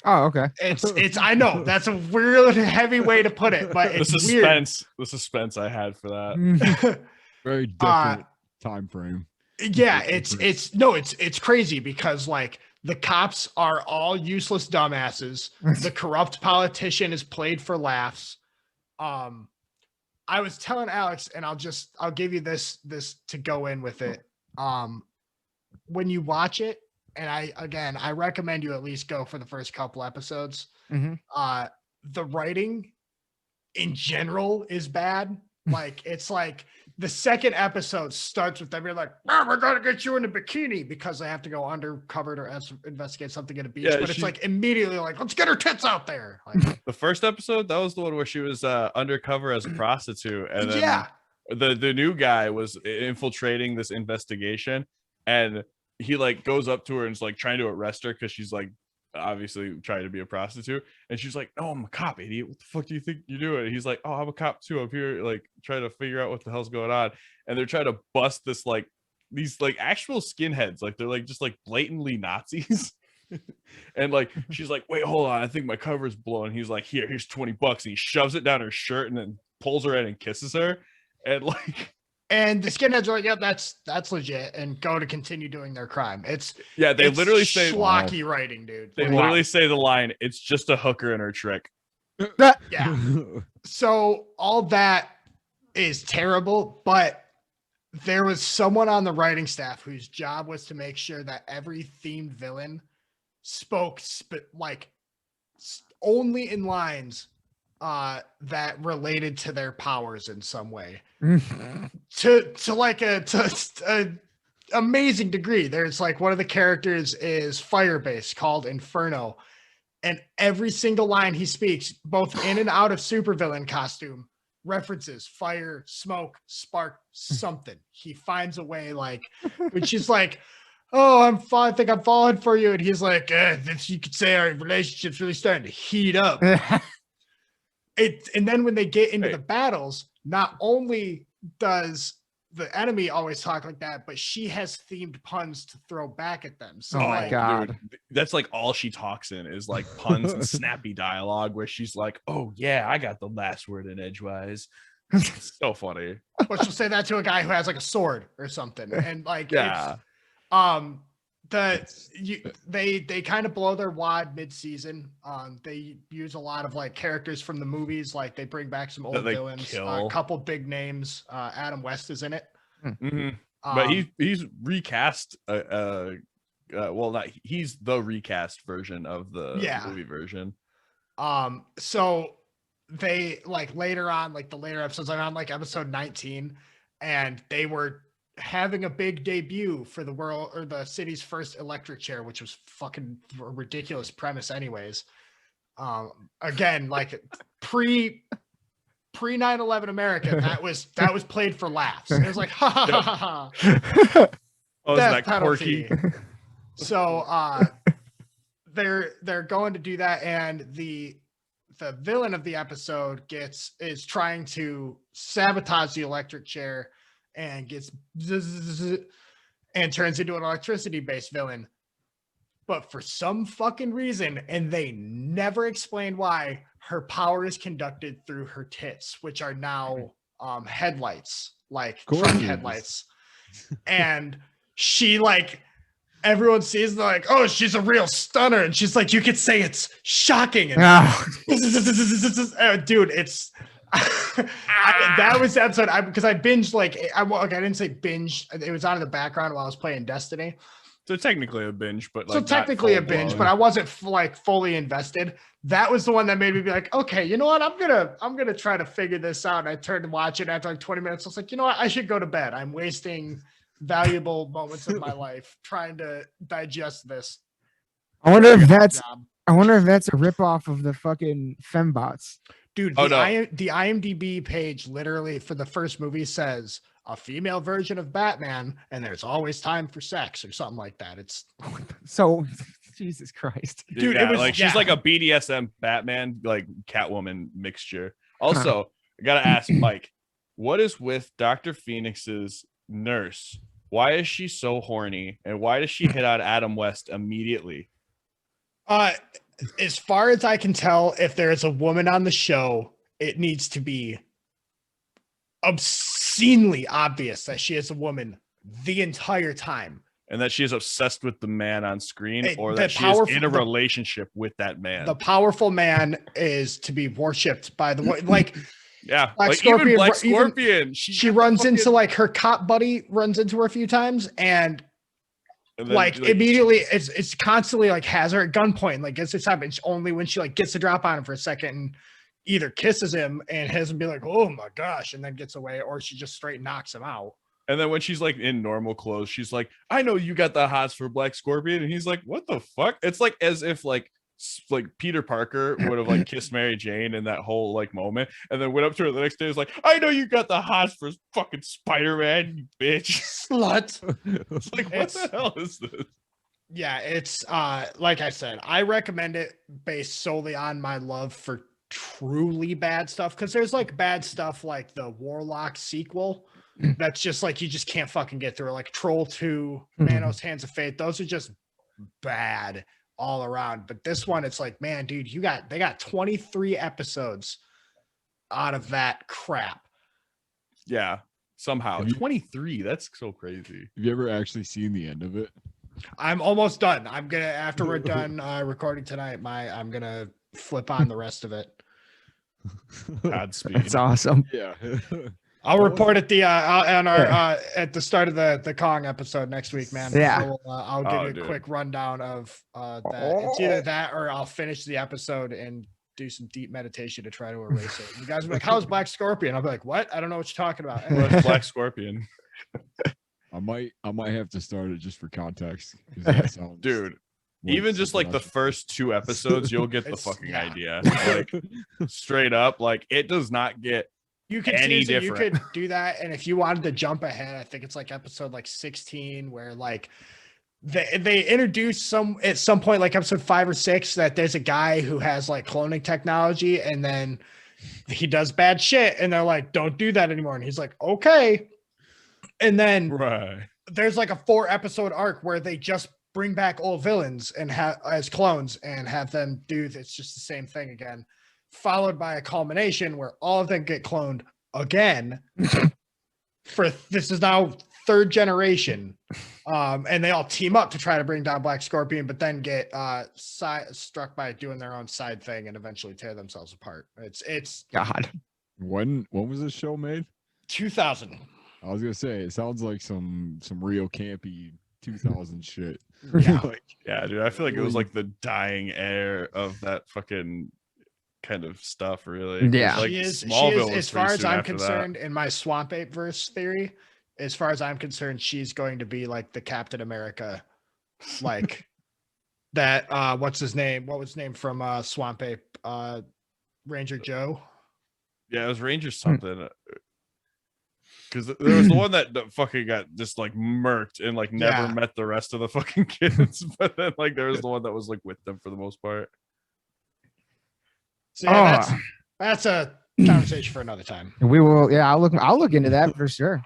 Oh, okay. It's I know that's a really heavy way to put it, but it's the suspense I had for that. Very different time frame. Yeah, it's crazy because like the cops are all useless dumbasses. The corrupt politician is played for laughs. I was telling Alex, and I'll give you this to go in with it. When you watch it, and I recommend you at least go for the first couple episodes. Mm-hmm. The writing in general is bad. Like it's like the second episode starts with them being like, "Oh, we're gonna get you in a bikini," because they have to go undercover to investigate something at a beach. Yeah, but it's like immediately like, let's get her tits out there. Like, the first episode, that was the one where she was undercover as a prostitute, and then yeah, the new guy was infiltrating this investigation, and he like goes up to her and is like trying to arrest her because she's like obviously trying to be a prostitute, and she's like, "No, I'm a cop, idiot. What the fuck do you think you're doing?" And he's like, "Oh, I'm a cop too. I'm here like trying to figure out what the hell's going on." And they're trying to bust this like these like actual skinheads, like they're like just like blatantly Nazis. And like she's like, "Wait, hold on, I think my cover's blown." He's like, here's $20, and he shoves it down her shirt and then pulls her in and kisses her. And like, and the skinheads are like, "Yep, that's legit," and go to continue doing their crime. They literally say schlocky writing, dude. They literally say the line, "It's just a hooker and her trick." Yeah. So all that is terrible, but there was someone on the writing staff whose job was to make sure that every themed villain spoke only in lines that related to their powers in some way. to a amazing degree. There's like one of the characters is fire-based called Inferno, and every single line he speaks, both in and out of supervillain costume, references fire, smoke, spark, something. He finds a way, like when she's like, "Oh, I think I'm falling for you," and he's like, "You could say our relationship's really starting to heat up." And then when they get into the battles, not only does the enemy always talk like that, but she has themed puns to throw back at them. So my God. Dude, that's like all she talks in is like puns and snappy dialogue where she's like, "Oh yeah, I got the last word in edgewise." It's so funny. But she'll say that to a guy who has like a sword or something. And like, yeah. They kind of blow their wad mid-season. They use a lot of like characters from the movies, like they bring back some old villains, a couple big names. Adam West is in it. Mm-hmm. But he's recast he's the recast version of the movie version. So they like later on, like the later episodes, I'm on like episode 19, and they were having a big debut for the world or the city's first electric chair, which was fucking a ridiculous premise anyways. Again, like pre 9/11 America, that was played for laughs. It was like, ha ha ha ha ha. Oh, isn't that penalty. quirky? So they're going to do that, and the villain of the episode is trying to sabotage the electric chair and gets and turns into an electricity-based villain. But for some fucking reason, and they never explain why, her power is conducted through her tits, which are now headlights, like truck headlights. And she, like, everyone sees, and they're like, oh, she's a real stunner. And she's like, you could say it's shocking. And dude, it's that was the episode because I binged, like, I didn't say binge. It was on in the background while I was playing Destiny. So technically a binge, but like so technically a binge, but I wasn't like fully invested. That was the one that made me be like, okay, you know what? I'm gonna try to figure this out. And I turned to watch it after like 20 minutes. I was like, you know what? I should go to bed. I'm wasting valuable moments of my life trying to digest this. I wonder if that's a ripoff of the fucking fembots. Dude, the IMDb page literally for the first movie says a female version of Batman, and there's always time for sex or something like that. It's so Jesus Christ, dude. It was like she's like a BDSM Batman, like Catwoman mixture. Also, I gotta ask Mike, what is with Dr. Phoenix's nurse? Why is she so horny, and why does she hit on Adam West immediately? As far as I can tell, if there is a woman on the show, it needs to be obscenely obvious that she is a woman the entire time, and that she is obsessed with the man on screen, or that she is in a relationship with that man. The powerful man is to be worshipped by the like. Yeah, like even Black Scorpion. She runs into, like, her cop buddy runs into her a few times, and like immediately it's constantly like has her at gunpoint, like gets her time. It's only when she like gets the drop on him for a second and either kisses him and has him be like, oh my gosh, and then gets away, or she just straight knocks him out. And then when she's like in normal clothes, she's like, I know you got the hots for Black Scorpion. And he's like, what the fuck? It's like as if like Peter Parker would have like kissed Mary Jane in that whole like moment, and then went up to her the next day. Was like, I know you got the hots for fucking Spider-Man, you bitch, slut. It's like, what the hell is this? Yeah, it's like I said, I recommend it based solely on my love for truly bad stuff, because there's like bad stuff like the Warlock sequel that's just like you just can't fucking get through, like Troll 2, Manos Hands of Fate. Those are just bad all around. But this one, it's like, man, dude, they got 23 episodes out of that crap. Yeah, somehow 23. That's so crazy. Have you ever actually seen the end of it? I'm almost done. I'm gonna, after we're done recording tonight, I'm gonna flip on the rest of it. Godspeed. That's awesome. Yeah. I'll report at the at the start of the Kong episode next week, man. Yeah. I'll give you a quick rundown of that. It's either that or I'll finish the episode and do some deep meditation to try to erase it. You guys will be like, how's Black Scorpion? I'll be like, what? I don't know what you're talking about. What's Black Scorpion? I might have to start it just for context. Dude, even just like the first 2 episodes, you'll get the fucking idea. Like straight up, like it does not get you could any different. You could do that, and if you wanted to jump ahead, I think it's like episode like 16, where like they introduce at some point, like episode 5 or 6, that there's a guy who has like cloning technology, and then he does bad shit, and they're like, don't do that anymore, and he's like, okay. And then there's like a 4-episode arc where they just bring back old villains and as clones and have them do it's just the same thing again, followed by a culmination where all of them get cloned again. For this is now 3rd generation, and they all team up to try to bring down Black Scorpion, but then get struck by doing their own side thing and eventually tear themselves apart. It's God. When was this show made? 2000. I was gonna say it sounds like some real campy 2000 shit. Yeah. Yeah, dude. I feel like it was like the dying air of that fucking kind of stuff, really. Yeah. Like she is as far as I'm concerned, in my Swamp Ape verse theory, as far as I'm concerned, she's going to be like the Captain America, like that. What's his name? What was his name from Swamp Ape? Ranger Joe. Yeah, it was Ranger something. Because there was the one that fucking got just like murked and like never met the rest of the fucking kids. But then like there was the one that was like with them for the most part. So yeah, that's a conversation for another time. We will. Yeah, I'll look into that for sure.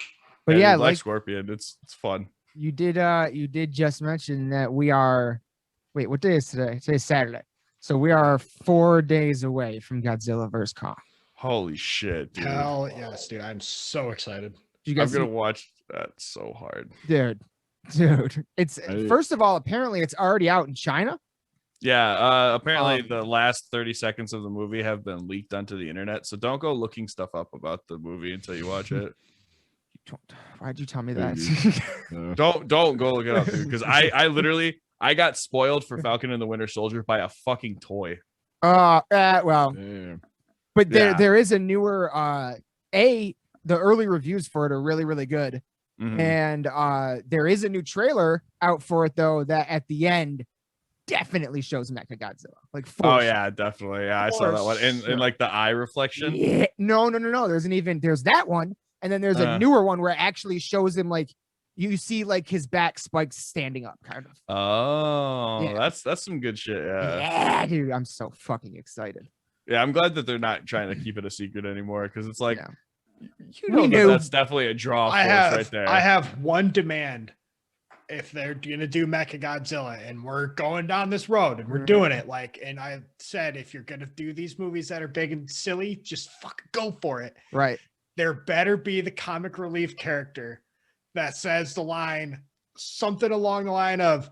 But yeah, dude, like Scorpion, it's fun. You did just mention that we are. Wait, what day is today? Today's Saturday. So we are 4 days away from Godzilla vs Kong. Holy shit, dude. Hell yes, dude. I'm so excited. You guys I'm gonna watch that so hard. Dude. It's first of all, apparently it's already out in China. Yeah, apparently the last 30 seconds of the movie have been leaked onto the internet. So don't go looking stuff up about the movie until you watch it. Why'd you tell me that? Don't go look it up, dude. Because I literally got spoiled for Falcon and the Winter Soldier by a fucking toy. Well, Damn. but there is a newer the early reviews for it are really, really good. Mm-hmm. And there is a new trailer out for it though that at the end definitely shows Mechagodzilla. Like yeah, definitely. Yeah, I saw that one. In like the eye reflection. Yeah. No. There's that one. And then there's a newer one where it actually shows him like you see like his back spikes standing up kind of. Oh, yeah. That's some good shit. Yeah, dude, I'm so fucking excited. Yeah, I'm glad that they're not trying to keep it a secret anymore because it's like that's definitely a draw right there. I have one demand. If they're gonna do Mechagodzilla and we're going down this road and we're doing it, and I said if you're gonna do these movies that are big and silly, just fucking go for it. Right. There better be the comic relief character that says the line, something along the line of,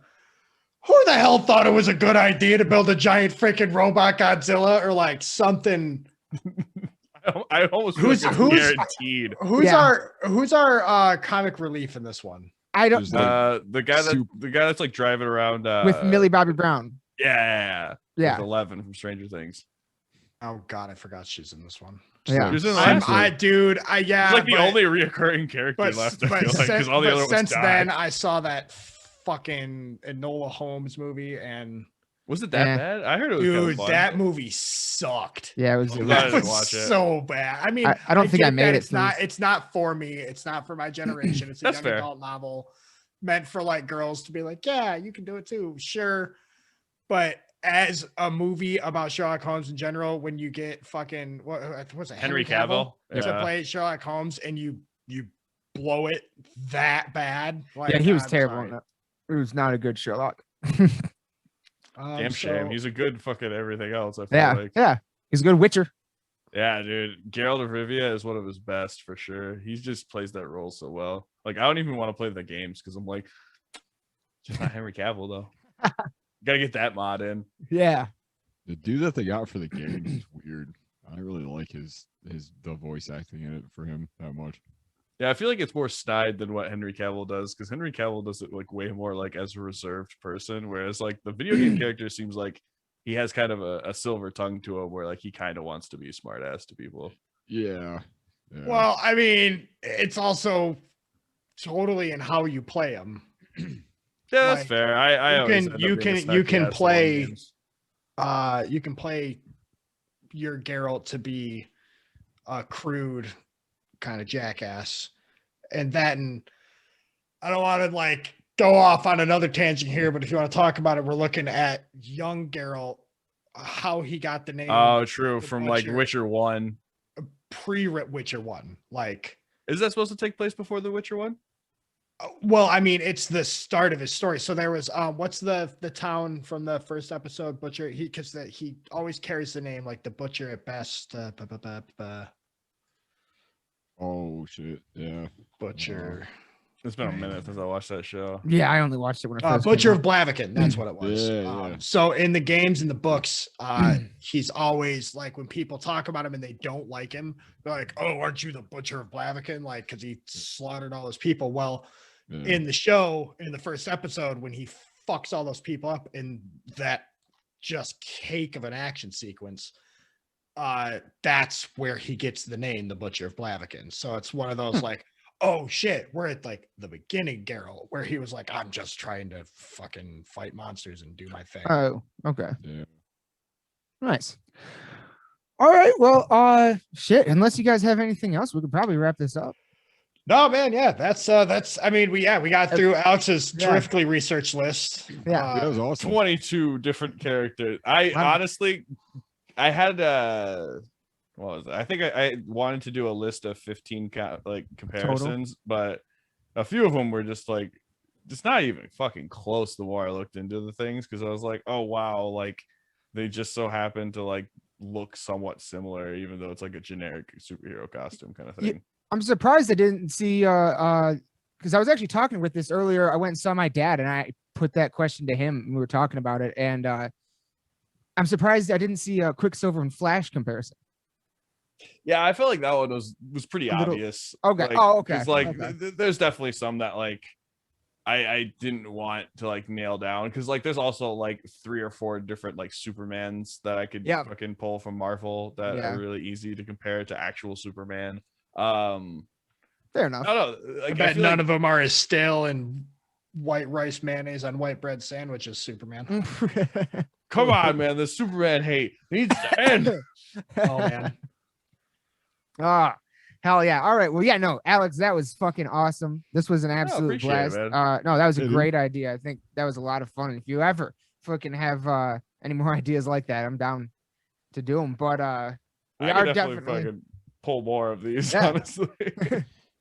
who the hell thought it was a good idea to build a giant freaking robot Godzilla, or like something. I almost feel like it's guaranteed. Who's our comic relief in this one? I don't the guy that's like driving around with Millie Bobby Brown. Yeah. With 11 from Stranger Things. Oh god, I forgot she's in this one. Yeah, she's in the last one. Dude, she's like the only reoccurring character left. Because all the other ones died. Then I saw that fucking Enola Holmes movie, and was it that bad? I heard it was dude. kind of fun. That movie sucked. Yeah, it was. That was so bad. I mean, I don't think I made it. It's not for me. It's not for my generation. It's a young adult novel meant for like girls to be like, yeah, you can do it too. Sure, but as a movie about Sherlock Holmes in general, when you get fucking what's it, Henry Cavill to play Sherlock Holmes, and you blow it that bad, he was terrible. It was not a good Sherlock. Damn shame. He's a good fucking everything else. I feel like. Yeah, he's a good Witcher. Yeah, dude. Geralt of Rivia is one of his best for sure. He just plays that role so well. Like I don't even want to play the games because I'm like, just not Henry Cavill though. Gotta get that mod in. Yeah. The dude that they got for the game is weird. I really like the voice acting in it for him that much. Yeah, I feel like it's more snide than what Henry Cavill does, because Henry Cavill does it like way more like as a reserved person, whereas like the video game character seems like he has kind of a silver tongue to him where like he kind of wants to be a smart ass to people. Yeah. Well, I mean, it's also totally in how you play him. Yeah, that's fair. You can play your Geralt to be a crude kind of jackass, and I don't want to like go off on another tangent here, but if you want to talk about it, we're looking at young Geralt, how he got the name. Oh, true. From Witcher. Like Witcher 1, pre-Witcher 1. Like, is that supposed to take place before the Witcher 1? Well, I mean, it's the start of his story. So there was what's the town from the first episode? Butcher. He always carries the name like the Butcher at best. Oh shit! Yeah, Butcher. It's been a minute since I watched that show. Yeah, I only watched it when I first Butcher of Blaviken. That's what it was. Yeah. So in the games and the books, he's always like, when people talk about him and they don't like him, they're like, "Oh, aren't you the Butcher of Blaviken?" Like, because he slaughtered all those people. Well, in the show, in the first episode, when he fucks all those people up in that just cake of an action sequence, that's where he gets the name, the Butcher of Blaviken. So it's one of those like, oh shit, we're at like the beginning Geralt, where he was like, I'm just trying to fucking fight monsters and do my thing. Oh, okay. Yeah. Nice. All right. Well, shit. Unless you guys have anything else, we could probably wrap this up. No, man. Yeah, that's. I mean, we got through Alex's terrifically researched list. Yeah, that was awesome. 22 different characters. Honestly, I had what was it? I think I wanted to do a list of 15 comparisons, but a few of them were just like, it's not even fucking close. The more I looked into the things, because I was like, oh wow, like they just so happen to like look somewhat similar, even though it's like a generic superhero costume kind of thing. Yeah, I'm surprised I didn't see because I was actually talking with this earlier. I went and saw my dad and I put that question to him and we were talking about it, and I'm surprised I didn't see a Quicksilver and Flash comparison. Yeah, I feel like that one was pretty obvious. Okay. Like, okay. Because like there's definitely some that like I didn't want to like nail down, because like there's also like 3 or 4 different like Supermans that I could fucking pull from Marvel that are really easy to compare to actual Superman. Fair enough. I bet none of them are as stale and white rice mayonnaise on white bread sandwich as Superman. Come on, man. The Superman hate needs to end. Oh man. Hell yeah. All right. Well, yeah, no, Alex, that was fucking awesome. This was an absolute blast. It, no, that was a great idea. I think that was a lot of fun. If you ever fucking have any more ideas like that, I'm down to do them. But we are definitely fucking pull more of these, honestly.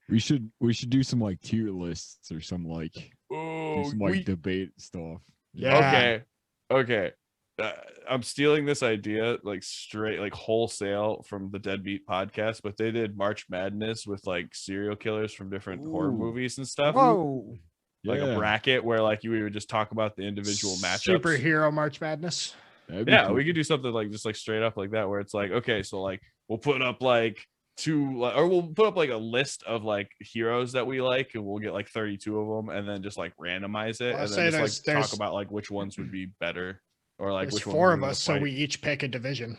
We should do some like tier lists or some like debate stuff. Yeah. Okay. I'm stealing this idea like straight, like wholesale from the Deadbeat podcast, but they did March Madness with like serial killers from different horror movies and stuff. Whoa. Like a bracket where like we would just talk about the individual matchups. Superhero March Madness. Yeah, cool. We could do something like just like straight up like that, where it's like, okay, so like we'll put up like we'll put up like a list of like heroes that we like, and we'll get like 32 of them, and then just like randomize it, and then just like talk about like which ones would be better, or like which 4 of us, so we each pick a division.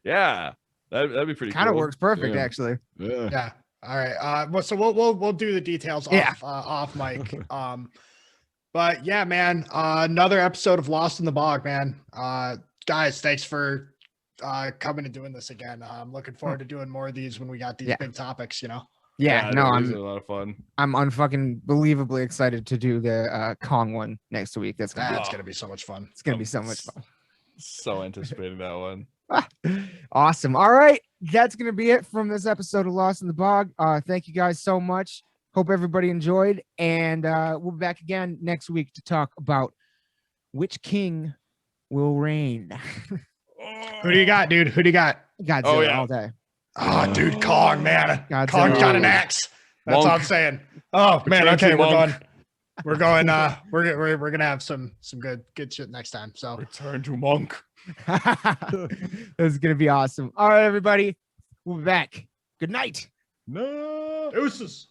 Yeah, that'd be pretty. Kind of cool. Works perfect, actually. Yeah. All right. Well, so we'll do the details off mic. But yeah, man, another episode of Lost in the Bog, man. Guys, thanks for coming and doing this again. I'm looking forward to doing more of these when we got these big topics, you know. Yeah, no, I'm a lot of fun. I'm unfucking believably excited to do the Kong one next week. That's gonna be so much fun. It's gonna be so much fun. So anticipating that one. Awesome. All right, that's gonna be it from this episode of Lost in the Bog. Thank you guys so much. Hope everybody enjoyed, and we'll be back again next week to talk about which king will reign. Who do you got, dude? Who do you got? Godzilla all day. Oh, dude, Kong, man. Godzilla. Kong's got an axe. That's all I'm saying. Oh man, okay, we're gonna have some good shit next time. So return to Monk. This is gonna be awesome. All right, everybody, we'll be back. Good night. No. Deuces.